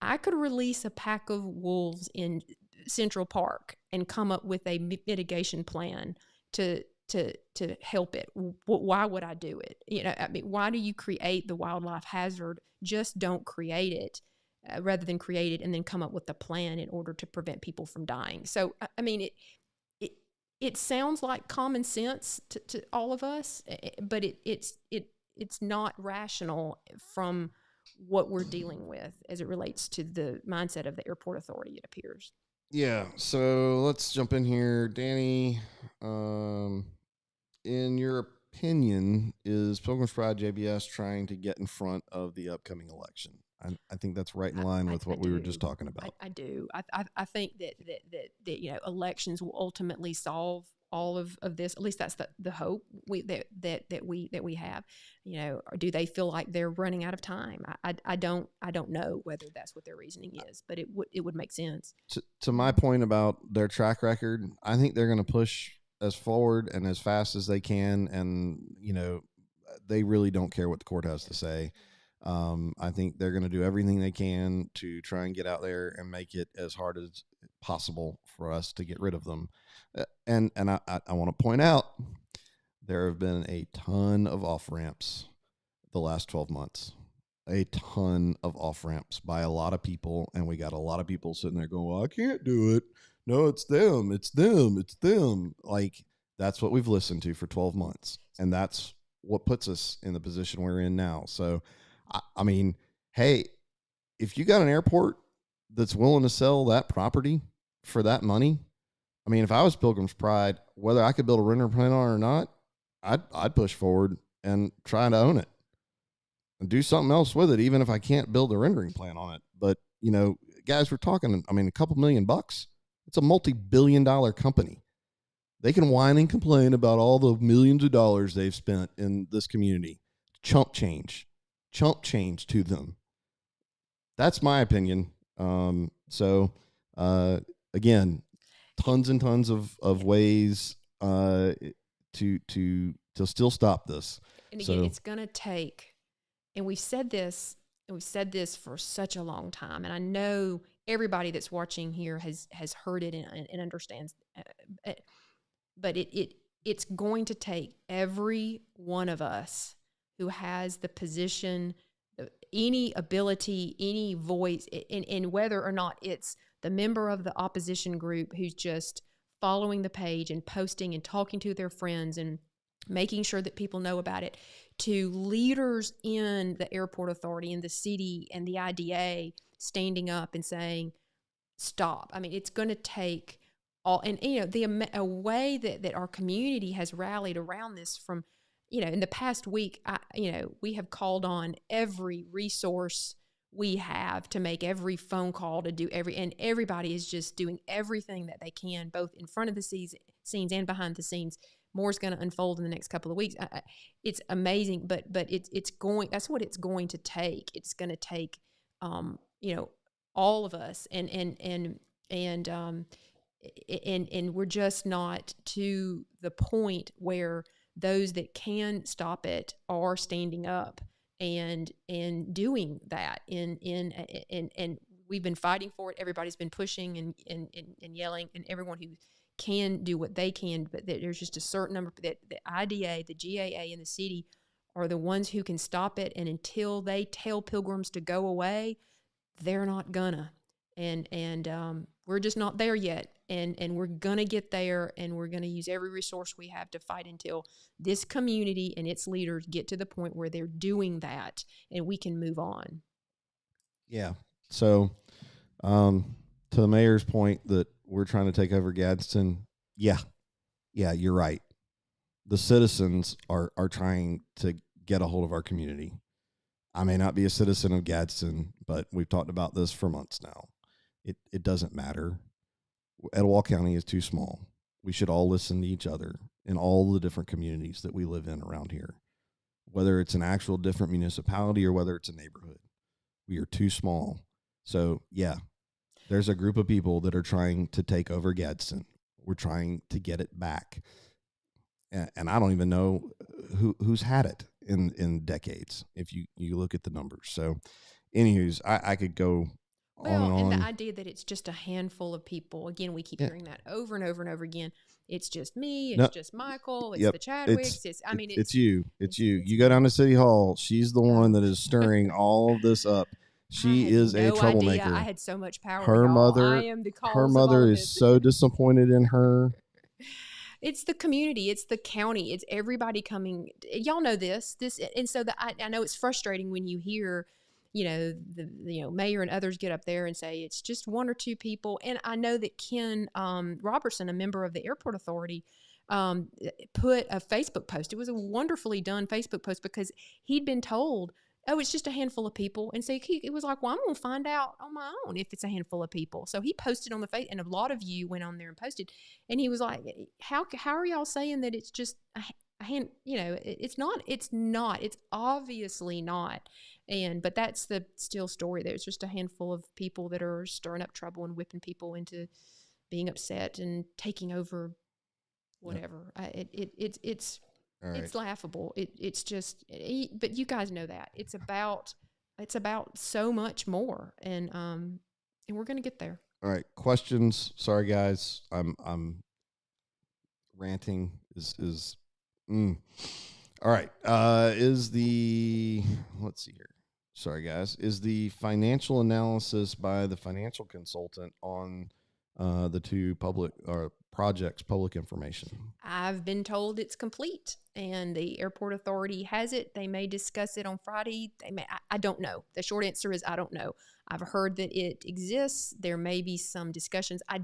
I could release a pack of wolves in Central Park and come up with a mitigation plan to help it. Why would I do it? Why do you create the wildlife hazard? Just don't create it, rather than create it and then come up with a plan in order to prevent people from dying. So, it sounds like common sense to all of us, but it's not rational from what we're dealing with as it relates to the mindset of the airport authority, it appears. Yeah, so let's jump in here. Danny, in your opinion, is Pilgrim's Pride JBS trying to get in front of the upcoming election? I think that's right in line with what we were just talking about. I do. I think that elections will ultimately solve all of this. At least that's the hope that we have. Do they feel like they're running out of time? I don't know whether that's what their reasoning is, but it would make sense. To my point about their track record, I think they're going to push as forward and as fast as they can, and they really don't care what the court has to say. I think they're going to do everything they can to try and get out there and make it as hard as possible for us to get rid of them. And I want to point out, there have been a ton of off-ramps the last 12 months. A ton of off-ramps by a lot of people, and we got a lot of people sitting there going, well, I can't do it. No, it's them. It's them. It's them. Like, that's what we've listened to for 12 months, and that's what puts us in the position we're in now. So, I mean, hey, if you got an airport that's willing to sell that property for that money, I mean, if I was Pilgrim's Pride, whether I could build a render plan on it or not, I'd push forward and try to own it and do something else with it, even if I can't build a rendering plan on it. But, guys, we're talking, a couple $1 million. It's a multi-billion-dollar company. They can whine and complain about all the millions of dollars they've spent in this community. Chump change to them. That's my opinion. Again, tons and tons of ways to still stop this. And again, it's going to take, and we've said this for such a long time, and I know everybody that's watching here has heard it and understands, but it's going to take every one of us who has the position, any ability, any voice, and whether or not it's the member of the opposition group who's just following the page and posting and talking to their friends and making sure that people know about it, to leaders in the airport authority and the city and the IDA standing up and saying, stop. It's going to take all, and a way that our community has rallied around this from, in the past week, we have called on every resource we have to make every phone call, to do and everybody is just doing everything that they can, both in front of the scenes and behind the scenes. More is going to unfold in the next couple of weeks. It's amazing, but it's going. That's what it's going to take. It's going to take, all of us, and we're just not to the point where those that can stop it are standing up and doing that. And we've been fighting for it. Everybody's been pushing and yelling, and everyone who can do what they can, but there's just a certain number that the IDA, the GAA, and the city are the ones who can stop it. And until they tell Pilgrims to go away, they're not gonna. And We're just not there yet. And we're going to get there, and we're going to use every resource we have to fight until this community and its leaders get to the point where they're doing that and we can move on. Yeah. So, to the mayor's point that we're trying to take over Gadsden, yeah, you're right. The citizens are trying to get a hold of our community. I may not be a citizen of Gadsden, but we've talked about this for months now. It doesn't matter. Etowah County is too small. We should all listen to each other in all the different communities that we live in around here, whether it's an actual different municipality or whether it's a neighborhood. We are too small. So, yeah, there's a group of people that are trying to take over Gadsden. We're trying to get it back. And I don't even know who's had it in decades if you look at the numbers. So, anywho's, I could go on and on. And the idea that it's just a handful of people, again, we keep hearing that over and over and over again. It's just me. It's just Michael. It's the Chadwicks. It's you. It's you. You go down to City Hall. She's the one that is stirring all of this up. She is a troublemaker. Idea I had so much power. Her mother, I am the cause her mother is so disappointed in her. It's the community. It's the county. It's everybody coming. Y'all know this. And so I know it's frustrating when you hear, the mayor and others get up there and say it's just one or two people. And I know that Ken Robertson, a member of the airport authority, put a Facebook post. It was a wonderfully done Facebook post because he'd been told, oh, it's just a handful of people. And so it was like, well, I'm going to find out on my own if it's a handful of people. So he posted on the face, and a lot of you went on there and posted. And he was like, how are y'all saying that it's just a hand, it's not. It's obviously not. But that's the still story. There's just a handful of people that are stirring up trouble and whipping people into being upset and taking over whatever. It's right. It's laughable. It's just, but you guys know that it's about so much more, and we're gonna get there. All right, questions. Sorry, guys, I'm ranting. All right. Let's see here. Sorry, guys. Is the financial analysis by the financial consultant on the two projects public information? I've been told it's complete, and the airport authority has it. They may discuss it on Friday. I don't know. The short answer is I don't know. I've heard that it exists. There may be some discussions. I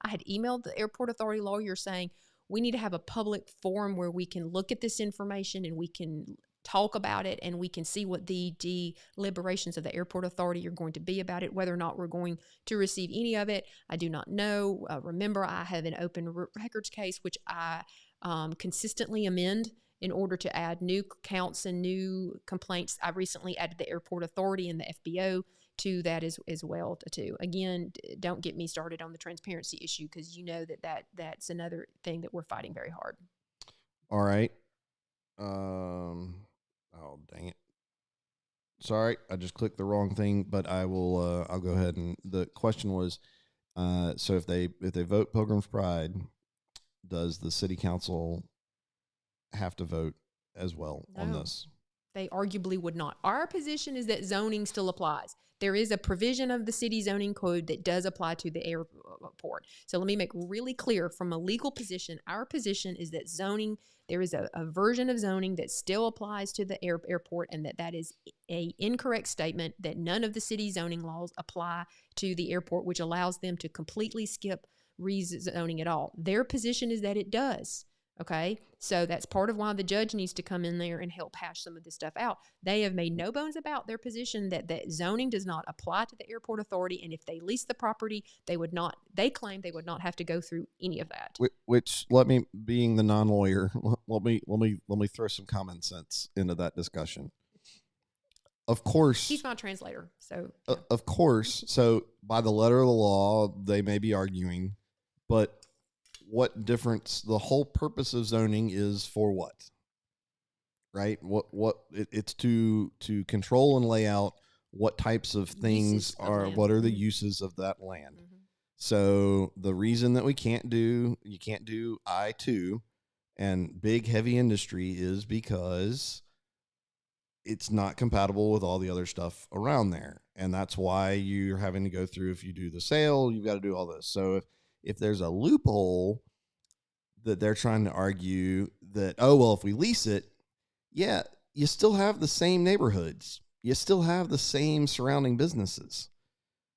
had emailed the airport authority lawyer saying we need to have a public forum where we can look at this information and we can talk about it, and we can see what the deliberations of the airport authority are going to be about it. Whether or not we're going to receive any of it, I do not know. Remember, I have an open records case, which I consistently amend in order to add new counts and new complaints. I recently added the airport authority and the FBO to that as well too. Again, don't get me started on the transparency issue, because you know that's another thing that we're fighting very hard. All right. Oh, dang it. Sorry, I just clicked the wrong thing, but I will, I'll go ahead. And the question was, so if they vote Pilgrim's Pride, does the city council have to vote as well on this? They arguably would not. Our position is that zoning still applies. There is a provision of the city zoning code that does apply to the airport. So let me make really clear from a legal position, our position is that zoning, there is a version of zoning that still applies to the airport, and that is a incorrect statement that none of the city zoning laws apply to the airport, which allows them to completely skip rezoning at all. Their position is that it does. Okay, so that's part of why the judge needs to come in there and help hash some of this stuff out. They have made no bones about their position that zoning does not apply to the airport authority, and if they lease the property, they claim they would not have to go through any of that. Which, let me, being the non-lawyer, let me throw some common sense into that discussion. Of course, he's my translator, so of course. So by the letter of the law, they may be arguing, but what difference? The whole purpose of zoning is for what? Right? It's to control and lay out what types of things what are the uses of that land. Mm-hmm. So the reason that you can't do I-2 and big heavy industry is because it's not compatible with all the other stuff around there. And that's why you're having to go through, if you do the sale, you've got to do all this. So if there's a loophole that they're trying to argue that, oh, well, if we lease it, yeah, you still have the same neighborhoods. You still have the same surrounding businesses.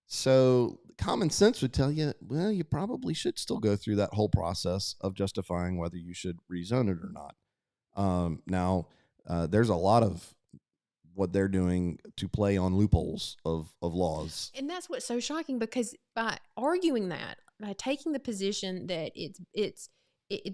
So common sense would tell you, well, you probably should still go through that whole process of justifying whether you should rezone it or not. Now, there's a lot of what they're doing to play on loopholes of laws. And that's what's so shocking, because by arguing that, by taking the position that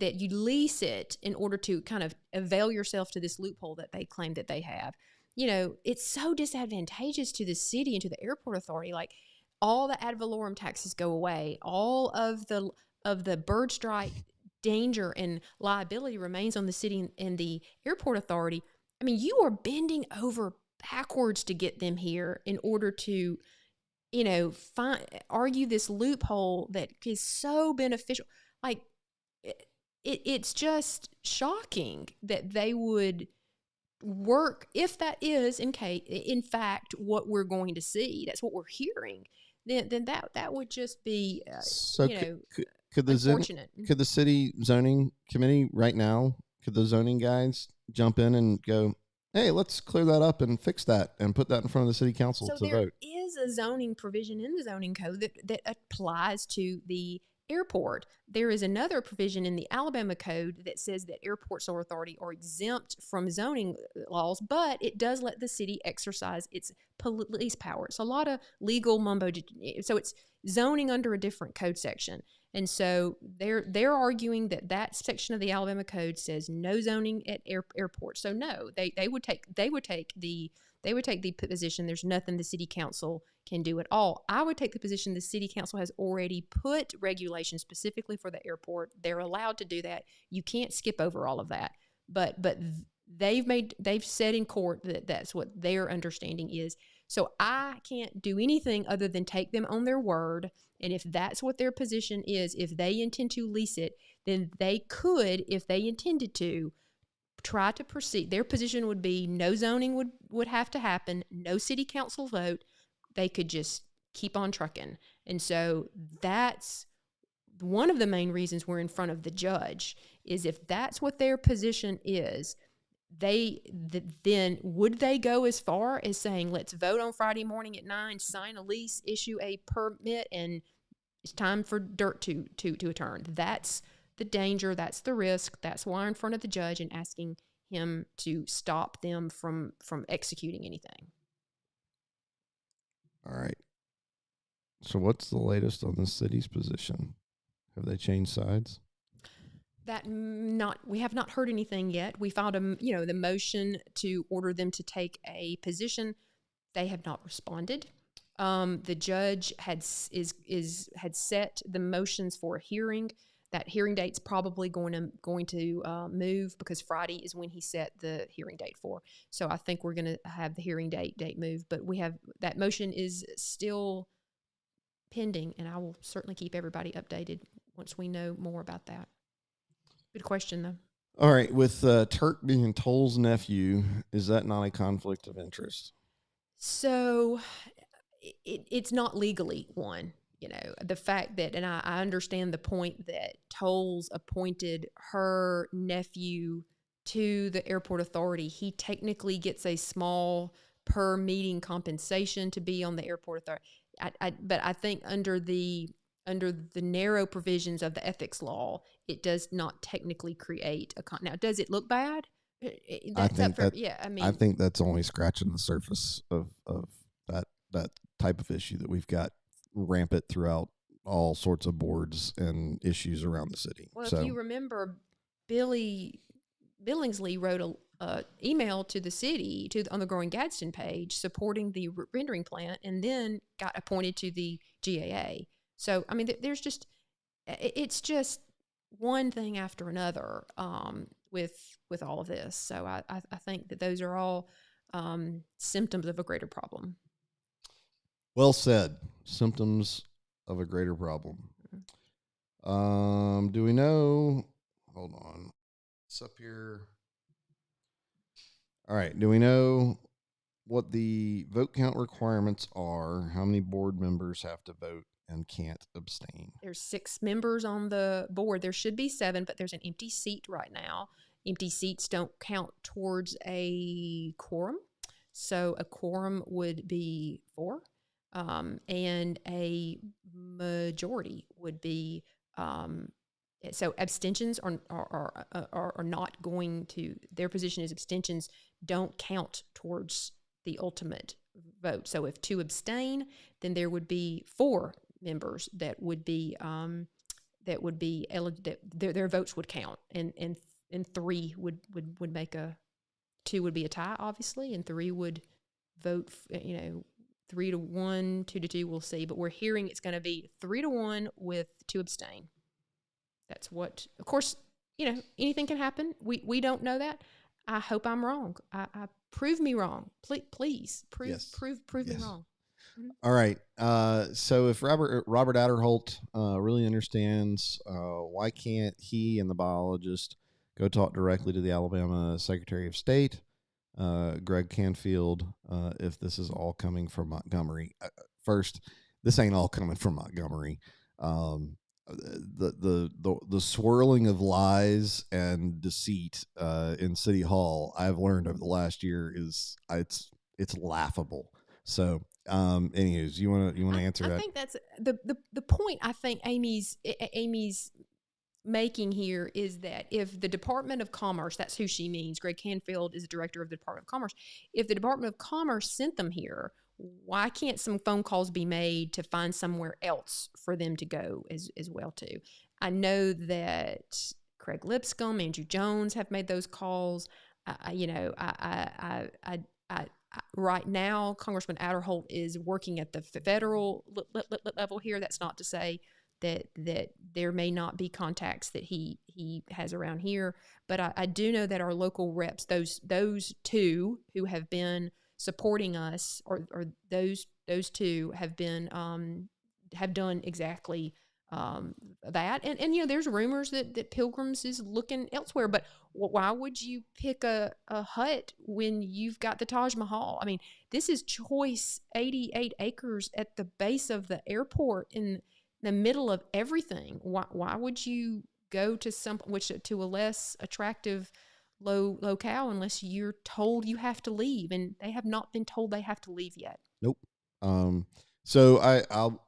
that you lease it in order to kind of avail yourself to this loophole that they claim that they have, it's so disadvantageous to the city and to the airport authority. Like, all the ad valorem taxes go away, all of the bird strike danger and liability remains on the city and the airport authority. I mean, you are bending over backwards to get them here in order to, argue this loophole that is so beneficial. Like, it's just shocking that they would work, if that is in fact what we're going to see. That's what we're hearing. Then that would just be could the unfortunate. Could the city zoning committee right now, could the zoning guys jump in and go, hey, let's clear that up and fix that and put that in front of the city council to vote? There is a zoning provision in the zoning code that applies to the airport. There is another provision in the Alabama code that says that airports or authority are exempt from zoning laws, but it does let the city exercise its police power. It's a lot of legal mumbo. So it's zoning under a different code section. And so they're arguing that section of the Alabama code says no zoning at airports. So no, they would take the position there's nothing the city council can do at all. I would take the position the city council has already put regulations specifically for the airport. They're allowed to do that. You can't skip over all of that. But they've said in court that that's what their understanding is. So I can't do anything other than take them on their word. And if that's what their position is, if they intend to lease it, then they could, if they intended to, try to proceed. Their position would be no zoning would have to happen, no city council vote. They could just keep on trucking. And so that's one of the main reasons we're in front of the judge, is if that's what their position is, then would they go as far as saying, let's vote on Friday morning at 9, sign a lease, issue a permit, and it's time for dirt to turn. That's the danger. That's the risk. That's why I'm in front of the judge and asking him to stop them from executing anything. All right. So what's the latest on the city's position? Have they changed sides? We have not heard anything yet. We filed the motion to order them to take a position. They have not responded. The judge had set the motions for a hearing. That hearing date's probably going to move, because Friday is when he set the hearing date for. So I think we're going to have the hearing date move. But that motion is still pending, and I will certainly keep everybody updated once we know more about that. Good question, though. All right. With Turk being Toll's nephew, is that not a conflict of interest? So it's not legally one. The fact that, and I understand the point that Tolles appointed her nephew to the airport authority. He technically gets a small per meeting compensation to be on the airport authority. But I think under the narrow provisions of the ethics law, it does not technically create now, does it look bad? I think that's only scratching the surface of that type of issue that we've got rampant throughout all sorts of boards and issues around the city. Well, if you remember, Billy Billingsley wrote a email to the city on the Growing Gadsden page supporting the rendering plant, and then got appointed to the GAA. So, I mean, it's just one thing after another with all of this. So I think that those are all symptoms of a greater problem. Well said. Symptoms of a greater problem. Do we know? Hold on. It's up here. All right. Do we know what the vote count requirements are, how many board members have to vote and can't abstain? There's 6 members on the board. There should be 7, but there's an empty seat right now. Empty seats don't count towards a quorum. So a quorum would be 4, and a majority would be, so abstentions are not going to, their position is abstentions don't count towards the ultimate vote. So if 2 abstain, then there would be 4 members that would be their votes would count, and 3 would make a 2 would be a tie, obviously, and 3 would vote, 3-1, 2-2, we'll see. But we're hearing it's going to be 3-1 with 2 abstain. That's what, of course, anything can happen. We don't know that. I hope I'm wrong. I prove me wrong. Please prove Yes. prove Yes. me wrong. All right. So if Robert Adderholt really understands, why can't he and the biologist go talk directly to the Alabama Secretary of State, Greg Canfield, if this is all coming from Montgomery? First, this ain't all coming from Montgomery. The swirling of lies and deceit in City Hall, I've learned over the last year, is it's laughable. So, anyways, you want to answer that? I think that's the point. I think Amy's making here is that if the Department of Commerce, that's who she means, Greg Canfield is the director of the Department of Commerce. If the Department of Commerce sent them here, why can't some phone calls be made to find somewhere else for them to go as well too? I know that Craig Lipscomb, Andrew Jones have made those calls. Right now, Congressman Adderholt is working at the federal level here. That's not to say that there may not be contacts that he has around here, but I do know that our local reps, those 2 who have been supporting us, or those 2 have been have done exactly that. And there's rumors that Pilgrims is looking elsewhere, but why would you pick a hut when you've got the Taj Mahal? I mean, this is choice 88 acres at the base of the airport in the middle of everything. Why would you go to to a less attractive locale unless you're told you have to leave? And they have not been told they have to leave yet. Nope. So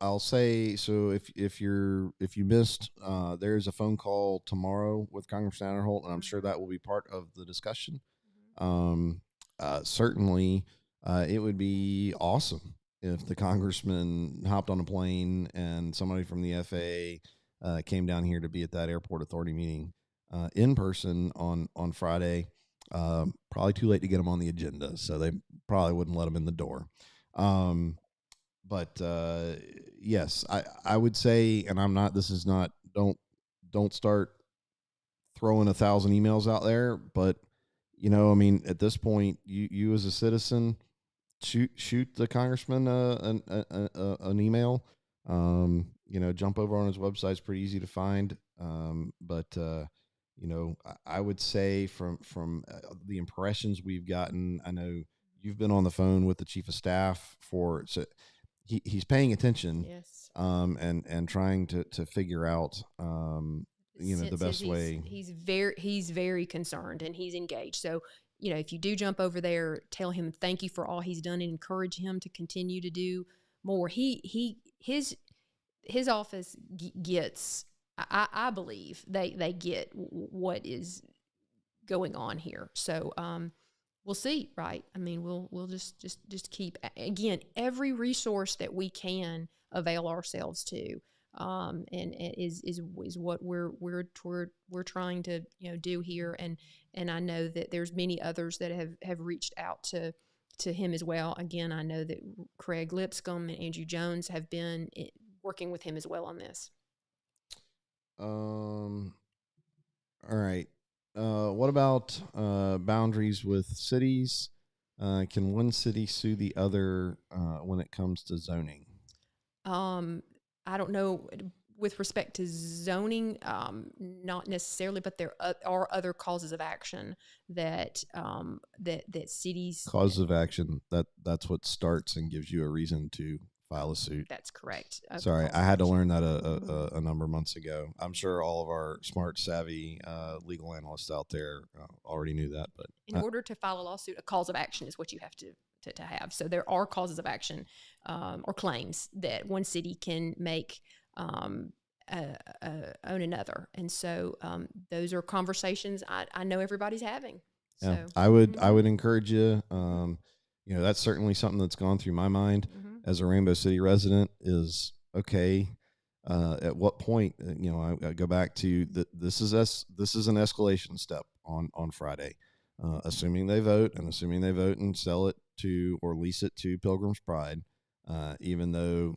I'll say, so if you missed, there's a phone call tomorrow with Congressman Adderholt, and I'm sure that will be part of the discussion. Certainly, it would be awesome if the congressman hopped on a plane and somebody from the FAA came down here to be at that airport authority meeting in person on Friday. Probably too late to get him on the agenda, so they probably wouldn't let him in the door. But yes, I would say, and I'm not, this is not, don't start throwing 1,000 emails out there, but I mean, at this point, you as a citizen, shoot the congressman an email. Jump over on his website. It's pretty easy to find. But I would say from the impressions we've gotten, I know you've been on the phone with the chief of staff so he's paying attention. Yes. And trying to figure out the best way. He's very concerned, and he's engaged. So if you do jump over there, tell him thank you for all he's done and encourage him to continue to do more. His office gets, I believe they get what is going on here. So we'll see, right? I mean, we'll just keep, again, every resource that we can avail ourselves to, and is what we're trying to do here. And I know that there's many others that have reached out to him as well. Again, I know that Craig Lipscomb and Andrew Jones have been working with him as well on this. All right. What about boundaries with cities? Can one city sue the other when it comes to zoning? I don't know with respect to zoning, not necessarily, but there are other causes of action that that cities. Cause of action, that's what starts and gives you a reason to file a suit. That's correct. Sorry, I had to learn that a number of months ago. I'm sure all of our smart, savvy legal analysts out there already knew that. But in order to file a lawsuit, a cause of action is what you have to have. So there are causes of action or claims that one city can make on another, and so those are conversations I know everybody's having. Yeah, So I would encourage you. You know, that's certainly something that's gone through my mind as a Rainbow City resident. Is okay. At what point, you know, I go back to this is an escalation step on Friday, assuming they vote and sell it to or lease it to Pilgrim's Pride. Even though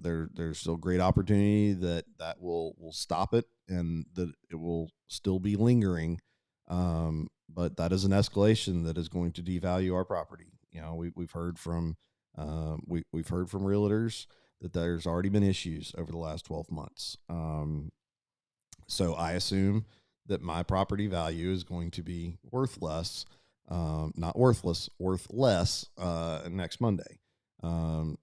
there's still great opportunity that will stop it and that it will still be lingering. But that is an escalation that is going to devalue our property. You know, we've heard from we've heard from realtors that there's already been issues over the last 12 months. So I assume that my property value is going to be worth less, not worthless, worth less next Monday.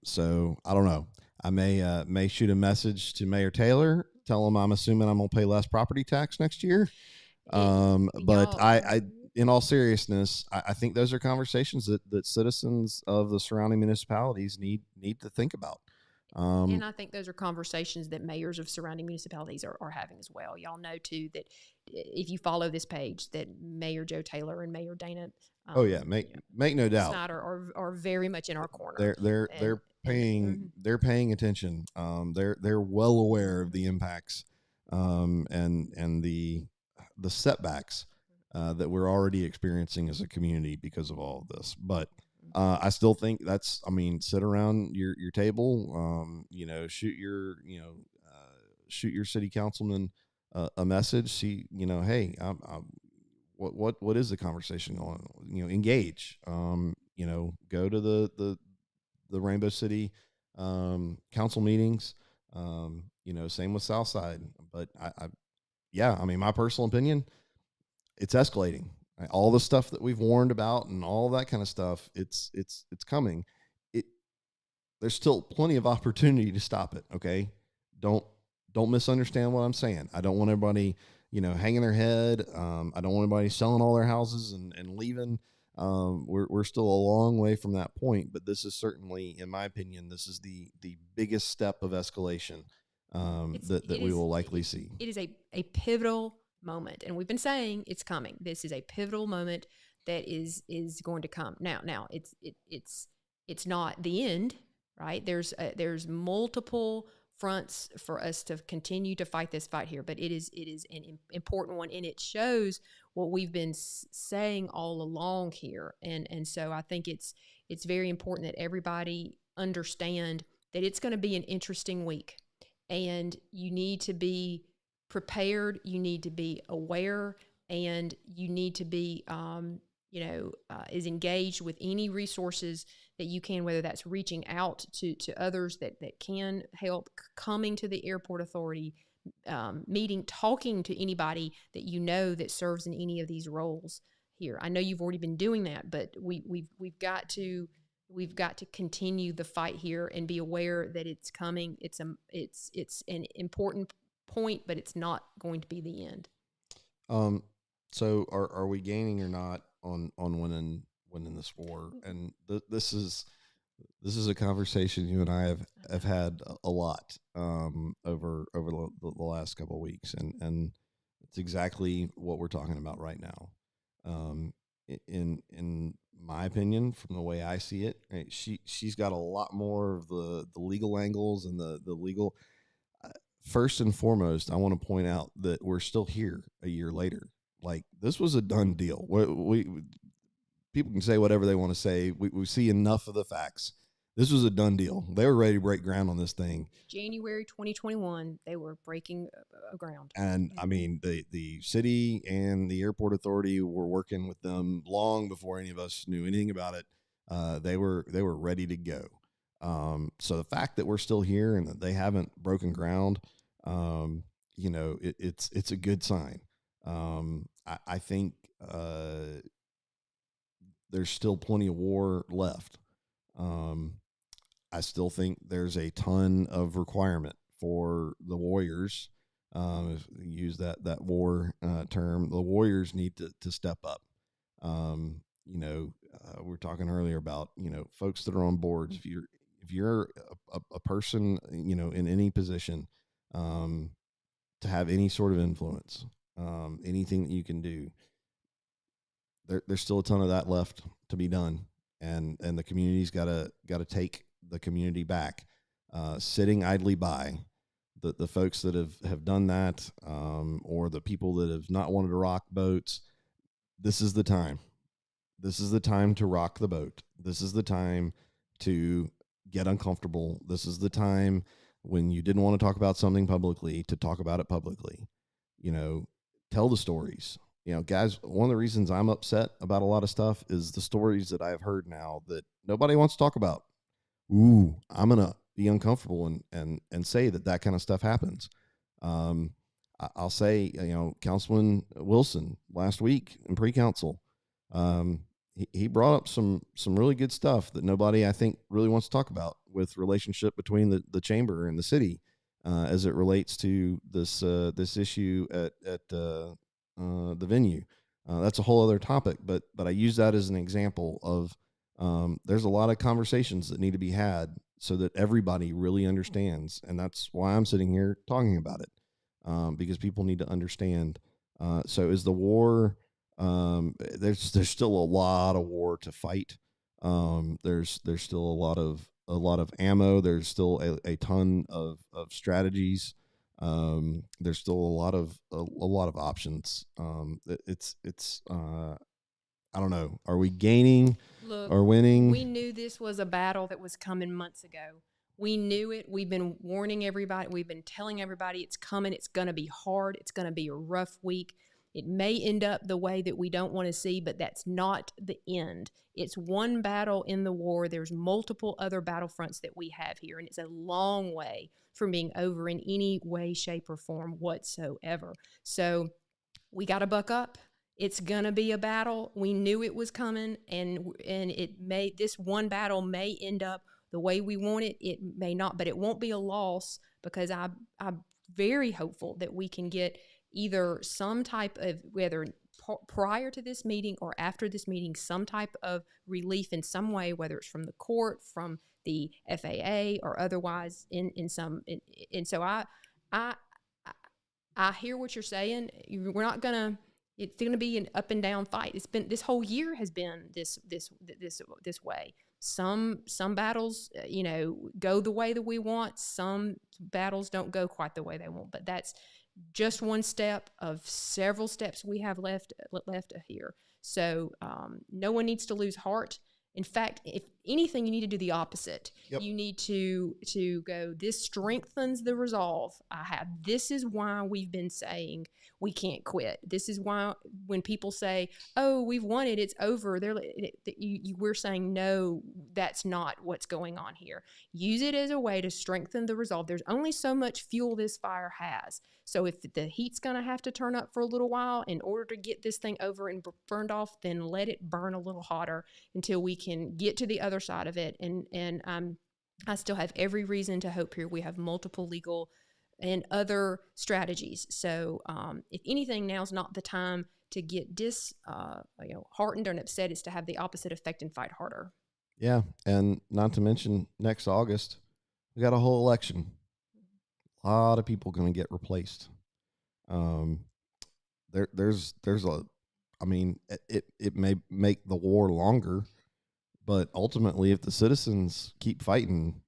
So I don't know. I may shoot a message to Mayor Taylor, tell him I'm assuming I'm going to pay less property tax next year. But I, in all seriousness, I think those are conversations that citizens of the surrounding municipalities need to think about. And I think those are conversations that mayors of surrounding municipalities are having as well. Y'all know too that if you follow this page, that Mayor Joe Taylor and Mayor Dana, make no doubt, Snyder are very much in our corner. They're paying attention. They're well aware of the impacts, and the setbacks that we're already experiencing as a community because of all of this. But I still think sit around your table, shoot your city councilman a message. See, hey, what is the conversation going on? Engage. Go to the Rainbow City council meetings. Same with Southside. But my personal opinion, it's escalating. All the stuff that we've warned about and all that kind of stuff, it's coming. There's still plenty of opportunity to stop it. Okay. Don't misunderstand what I'm saying. I don't want everybody, hanging their head. I don't want anybody selling all their houses and leaving. We're still a long way from that point, but this is certainly, in my opinion, this is the biggest step of escalation that we will likely see. It is a pivotal moment, and we've been saying it's coming. This is a pivotal moment that is going to come. Now it's not the end, right? There's multiple fronts for us to continue to fight this fight here, but it is an important one, and it shows what we've been saying all along here. And so I think it's very important that everybody understand that it's going to be an interesting week, and you need to be prepared, you need to be aware, and you need to be is engaged with any resources that you can, whether that's reaching out to others that can help, coming to the airport authority, meeting, talking to anybody that that serves in any of these roles here. I know you've already been doing that, but we've got to continue the fight here and be aware that it's coming. It's an important point, but it's not going to be the end. So are we gaining or not on winning this war? And this is a conversation you and I have had a lot over the last couple of weeks, and it's exactly what we're talking about right now. In my opinion, from the way I see it, right, she's got a lot more of the legal angles and the legal. First and foremost, I want to point out that we're still here a year later. Like, this was a done deal. We people can say whatever they want to say. We see enough of the facts. This was a done deal. They were ready to break ground on this thing. January 2021, they were breaking ground. And I mean, the city and the airport authority were working with them long before any of us knew anything about it. They were ready to go. So the fact that we're still here and that they haven't broken ground, It's a good sign. I think there's still plenty of war left. Um, I still think there's a ton of requirement for the Warriors. If you use that war term, the Warriors need to step up. We were talking earlier about folks that are on boards. If you're a person in any position, um, to have any sort of influence, anything that you can do, there's still a ton of that left to be done, and the community's got to take the community back. Sitting idly by, the folks that have done that, or the people that have not wanted to rock boats, this is the time. This is the time to rock the boat. This is the time to get uncomfortable. This is the time when you didn't want to talk about something publicly to talk about it publicly. You know, tell the stories. Guys, one of the reasons I'm upset about a lot of stuff is the stories that I've heard now that nobody wants to talk about. Ooh, I'm gonna be uncomfortable and say that kind of stuff happens. Um, I'll say, Councilman Wilson last week in pre-council, he brought up some really good stuff that nobody, I think, really wants to talk about with relationship between the chamber and the city, as it relates to this issue at the venue. That's a whole other topic, but I use that as an example of, there's a lot of conversations that need to be had so that everybody really understands, and that's why I'm sitting here talking about it, because people need to understand. So is the war? There's still a lot of war to fight. There's still a lot of ammo. There's still a ton of strategies. There's still a lot of options. It's I don't know. Are we gaining Look, or winning? we knew this was a battle that was coming months ago. We knew it. We've been warning everybody. We've been telling everybody it's coming. It's going to be hard. It's going to be a rough week. It may end up the way that we don't want to see, but that's not the end. It's one battle in the war. There's multiple other battlefronts that we have here, and it's a long way from being over in any way, shape, or form whatsoever. So we got to buck up. It's gonna be a battle. We knew it was coming, and this one battle may end up the way we want it. It may not, but it won't be a loss, because I'm very hopeful that we can get either some type of, whether prior to this meeting or after this meeting, some type of relief in some way, whether it's from the court, from the FAA, or otherwise in some. And so I I hear what you're saying. We're not gonna. It's going to be an up and down fight. It's been, this whole year has been this way. Some battles, go the way that we want. Some battles don't go quite the way they want. But that's just one step of several steps we have left here. So no one needs to lose heart. In fact, if anything, you need to do the opposite. Yep. You need to go, this strengthens the resolve I have. This is why we've been saying we can't quit. This is why when people say, "Oh, we've won it, it's over," we're saying, no, that's not what's going on here. Use it as a way to strengthen the resolve. There's only so much fuel this fire has. So if the heat's going to have to turn up for a little while in order to get this thing over and burned off, then let it burn a little hotter until we can get to the other side of it. And I still have every reason to hope here we have multiple legal and other strategies. So if anything, now's not the time to get heartened or upset. It's to have the opposite effect and fight harder. Yeah, and not to mention next August, we got a whole election. A lot of people going to get replaced. There's a, I mean, it may make the war longer, but ultimately, if the citizens keep fighting,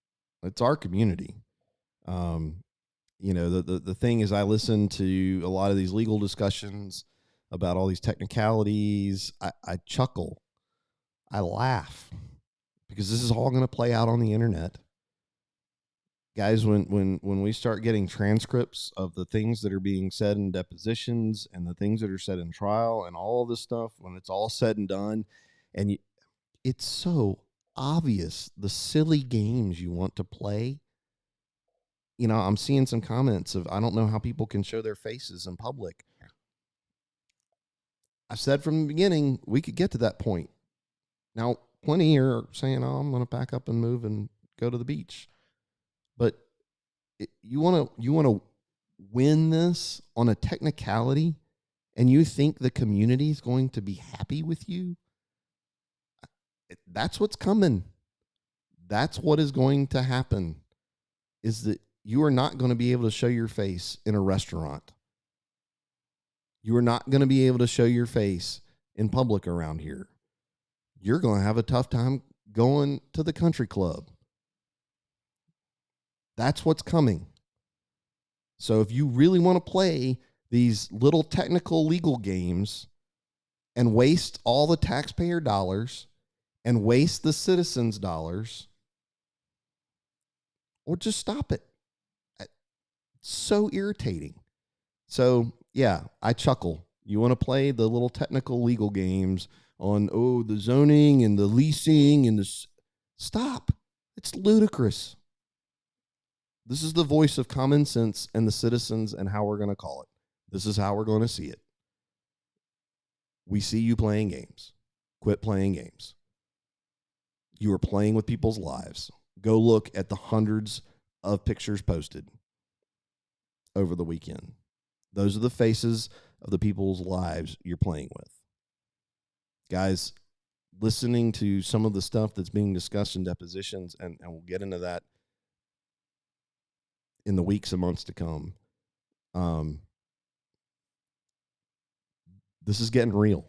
it's our community. The thing is, I listen to a lot of these legal discussions about all these technicalities. I chuckle, I laugh, because this is all going to play out on the internet. Guys, when we start getting transcripts of the things that are being said in depositions and the things that are said in trial and all this stuff, when it's all said and done, and it's so obvious the silly games you want to play. I'm seeing some comments of, I don't know how people can show their faces in public. I said from the beginning, we could get to that point. Now, plenty are saying, oh, I'm going to pack up and move and go to the beach. But you want to win this on a technicality, and you think the community is going to be happy with you? That's what's coming. That's what is going to happen, is that you are not going to be able to show your face in a restaurant. You are not going to be able to show your face in public around here. You're going to have a tough time going to the country club. That's what's coming. So if you really want to play these little technical legal games and waste all the taxpayer dollars and waste the citizens' dollars, or just stop it. It's so irritating. So, yeah, I chuckle. You want to play the little technical legal games on, the zoning and the leasing and the... Stop. It's ludicrous. This is the voice of common sense and the citizens and how we're going to call it. This is how we're going to see it. We see you playing games. Quit playing games. You are playing with people's lives. Go look at the hundreds of pictures posted over the weekend. Those are the faces of the people's lives you're playing with. Guys, listening to some of the stuff that's being discussed in depositions, and we'll get into that in the weeks and months to come. This is getting real,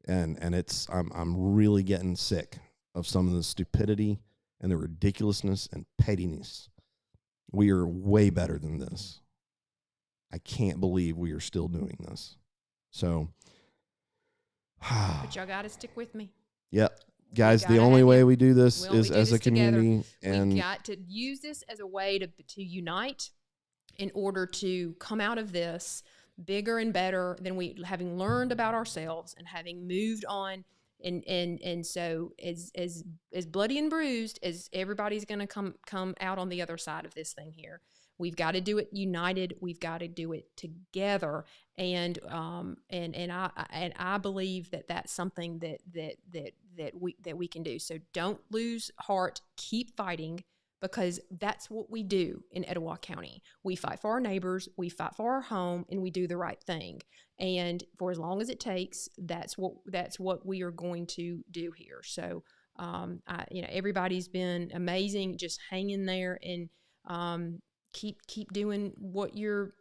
and I'm really getting sick of some of the stupidity and the ridiculousness and pettiness. We are way better than this. I can't believe we are still doing this. So, but y'all got to stick with me. Yep. Guys, the only way we do this is as a community. And we got to use this as a way to unite in order to come out of this bigger and better than we, having learned about ourselves and having moved on. And so as bloody and bruised as everybody's going to come out on the other side of this thing here, we've got to do it united. We've got to do it together. And I believe that that's something that we can do. So don't lose heart. Keep fighting, because that's what we do in Etowah County. We fight for our neighbors, we fight for our home, and we do the right thing. And for as long as it takes, that's what we are going to do here. So, everybody's been amazing. Just hang in there and keep doing what you're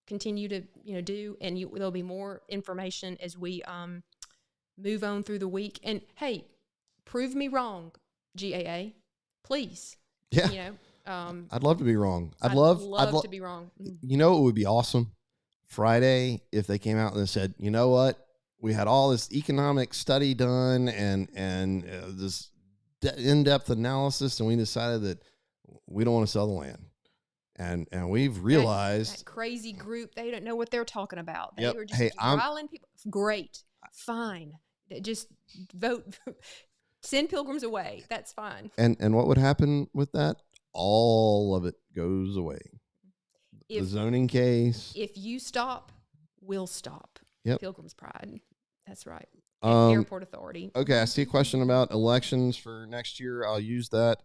continue to do. And there'll be more information as we move on through the week. And hey, prove me wrong, GAA. Please. Yeah. I'd love to be wrong. I'd love to be wrong. You know, it would be awesome Friday if they came out and they said, you know what? We had all this economic study done and this in-depth analysis, and we decided that we don't want to sell the land. And we've realized that crazy group, they don't know what they're talking about. They yep. were just riling people. Great. Fine. Just vote. Send pilgrims away. That's fine. And what would happen with that? All of it goes away. The zoning case. If you stop, we'll stop. Yep. Pilgrim's Pride. That's right. Airport Authority. Okay, I see a question about elections for next year. I'll use that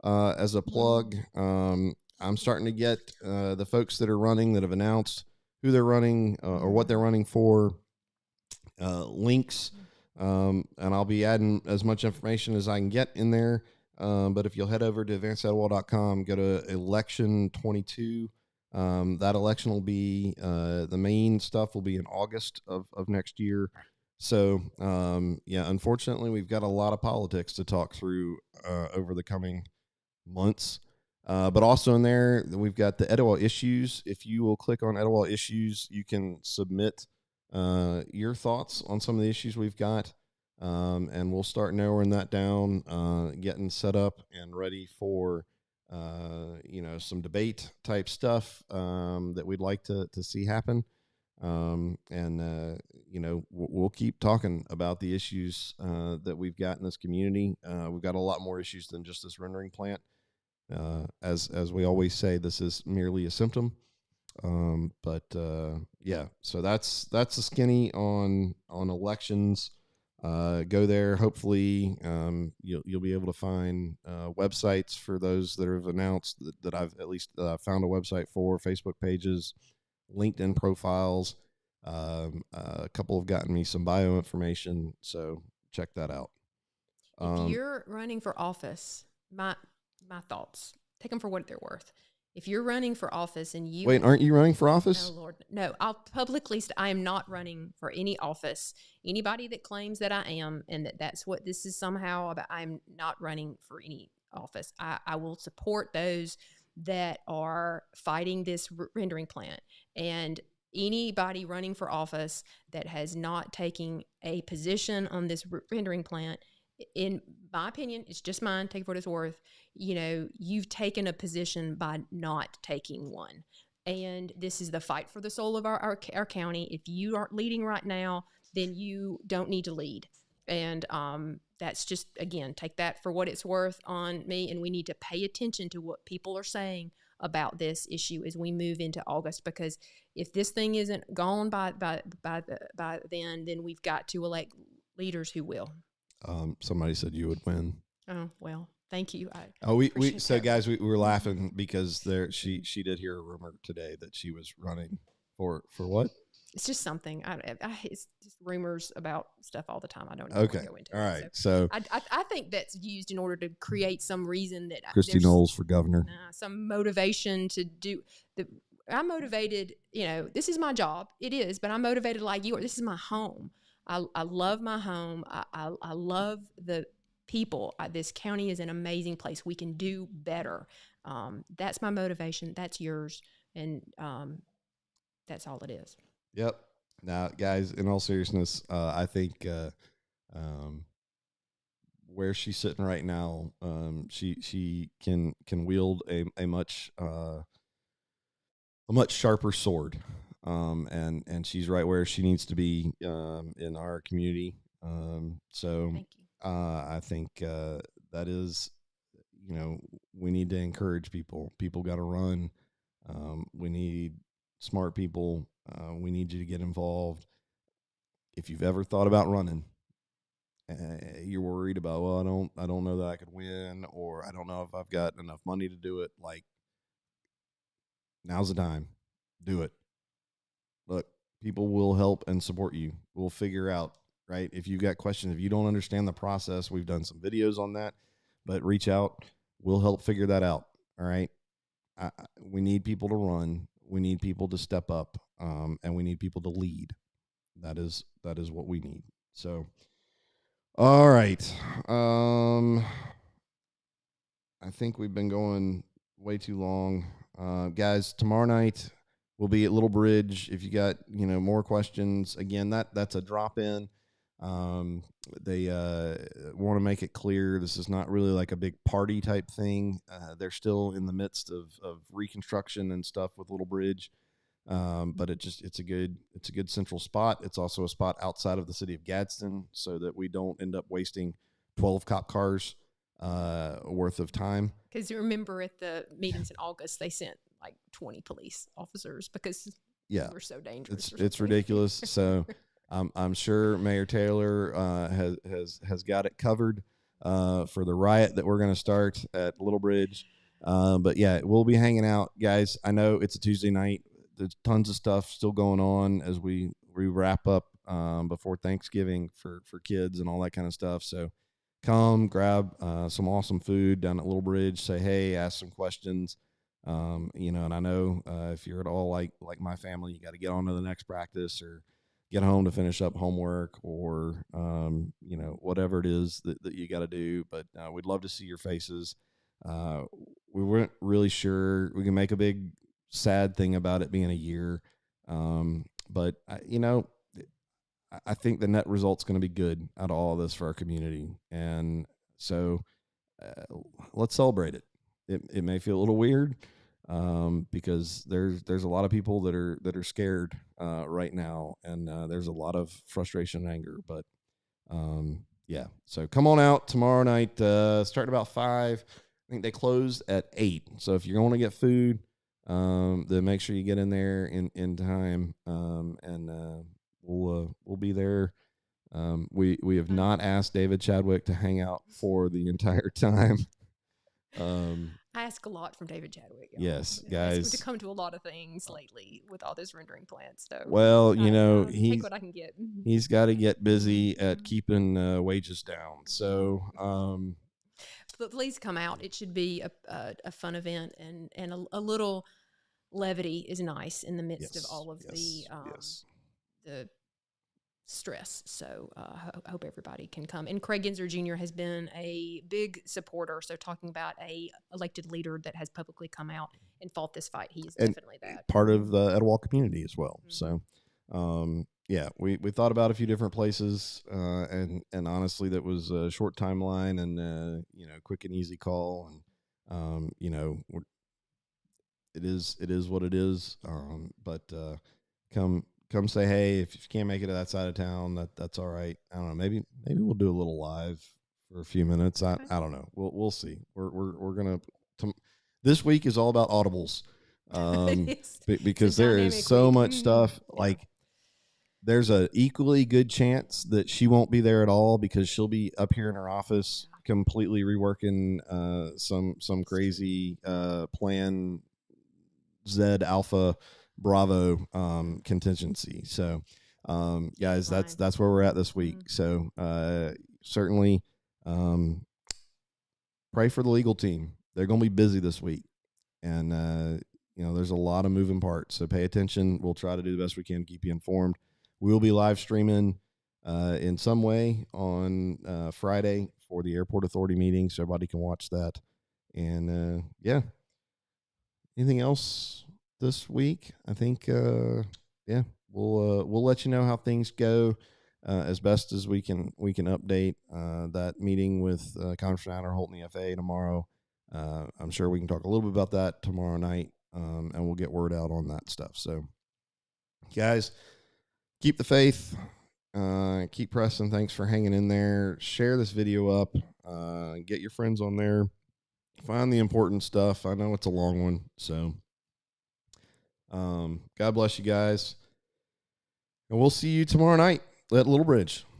as a plug. I'm starting to get the folks that are running that have announced who they're running or what they're running for, links. And I'll be adding as much information as I can get in there. But if you'll head over to advancedetowah.com, go to election 22. That election will be, the main stuff will be in August of next year. So, unfortunately, we've got a lot of politics to talk through over the coming months. But also in there, we've got the Etowah issues. If you will click on Etowah issues, you can submit your thoughts on some of the issues we've got, and we'll start narrowing that down, getting set up and ready for some debate type stuff that we'd like to see happen. We'll keep talking about the issues that we've got in this community. We've got a lot more issues than just this rendering plant. As we always say, this is merely a symptom. Yeah, so that's a skinny on elections. Go there. Hopefully, you'll be able to find websites for those that have announced that I've at least found a website for, Facebook pages, LinkedIn profiles. A couple have gotten me some bio information, so check that out. If you're running for office, my thoughts, take them for what they're worth. If you're running for office and you Wait, aren't you running for office? No, Lord, no. I'll publicly I am not running for any office. Anybody that claims that I am and that's what this is somehow about, I'm not running for any office. I will support those that are fighting this rendering plant, and anybody running for office that has not taken a position on this rendering plant, in my opinion, it's just mine, take it for what it's worth, you've taken a position by not taking one. And this is the fight for the soul of our county. If you aren't leading right now, then you don't need to lead. And that's just, again, take that for what it's worth on me. And we need to pay attention to what people are saying about this issue as we move into August, because if this thing isn't gone by then we've got to elect leaders who will. Somebody said you would win. Oh, well, thank you. Guys, we were laughing because she did hear a rumor today that she was running for what? It's just something. It's just rumors about stuff all the time. I don't know. Okay. Go into all right. So I think that's used in order to create some reason that Christie Knowles for governor. Some motivation to do the. I'm motivated. This is my job. It is, but I'm motivated like you are. This is my home. I love my home. I love the people. This county is an amazing place. We can do better. That's my motivation. That's yours. And that's all it is. Yep. Now, guys, in all seriousness, I think where she's sitting right now, she can wield a much sharper sword. And she's right where she needs to be in our community. So Thank you. I think that is, we need to encourage people. People got to run. We need smart people. We need you to get involved. If you've ever thought about running, you're worried about, well, I don't know that I could win, or I don't know if I've got enough money to do it. Like, now's the time. Do it. Look, people will help and support you. We'll figure out, right? If you've got questions, if you don't understand the process, we've done some videos on that, but reach out. We'll help figure that out. All right. We need people to run. We need people to step up, and we need people to lead. That is what we need. So, all right. I think we've been going way too long. Guys, tomorrow night we'll be at Little Bridge. If you got, more questions, again, that's a drop-in. They want to make it clear this is not really like a big party type thing. They're still in the midst of reconstruction and stuff with Little Bridge. But it's a good central spot. It's also a spot outside of the city of Gadsden, so that we don't end up wasting 12 cop cars worth of time. Because you remember at the meetings in August, they sent like 20 police officers because we were so dangerous. It's ridiculous. So I'm sure Mayor Taylor has got it covered for the riot that we're going to start at Little Bridge. But yeah, we'll be hanging out, guys. I know it's a Tuesday night. There's tons of stuff still going on as we wrap up before Thanksgiving for kids and all that kind of stuff. So come grab some awesome food down at Little Bridge. Say hey, ask some questions. And I know if you're at all like my family, you got to get on to the next practice or get home to finish up homework or whatever it is that you got to do. But we'd love to see your faces. We weren't really sure we can make a big sad thing about it being a year. But I think the net result's going to be good out of all of this for our community. And so let's celebrate it. It may feel a little weird because there's a lot of people that are scared right now, and there's a lot of frustration and anger. But yeah, so come on out tomorrow night, starting about 5. I think they closed at 8. So if you're going to get food, then make sure you get in there in time. And we'll be there. We have not asked David Chadwick to hang out for the entire time. I ask a lot from David Chadwick. Yes, I ask him guys. to come to a lot of things lately with all those rendering plants. So, Well, take what I can get. He's got to get busy at keeping wages down. So, but please come out. It should be a fun event, and a little levity is nice in the midst of all of the stress. So I hope everybody can come. And Craig Ginzer Jr. has been a big supporter. So talking about a elected leader that has publicly come out and fought this fight, he is definitely that. Part of the Etowah community as well. So, yeah, we thought about a few different places, and honestly, that was a short timeline and quick and easy call, and it is what it is. But come say hey if you can't make it to that side of town. That's all right. I don't know. Maybe we'll do a little live for a few minutes. I don't know. We'll see. We're gonna. This week is all about audibles, because there is so much stuff. Like there's a equally good chance that she won't be there at all because she'll be up here in her office completely reworking some crazy plan Z Alpha Bravo contingency. So guys, that's where we're at this week. So certainly pray for the legal team. They're going to be busy this week, and there's a lot of moving parts, so pay attention. We'll try to do the best we can to keep you informed. We'll be live streaming in some way on Friday for the Airport Authority meeting, so everybody can watch that. And anything else this week? I think we'll let you know how things go as best as we can update that meeting with Congressman Adder Holt and the FAA tomorrow. I'm sure we can talk a little bit about that tomorrow night, and we'll get word out on that stuff. So guys, keep the faith, keep pressing. Thanks for hanging in there. Share this video up, get your friends on there, find the important stuff. I know it's a long one, so God bless you guys, and we'll see you tomorrow night at Little Bridge.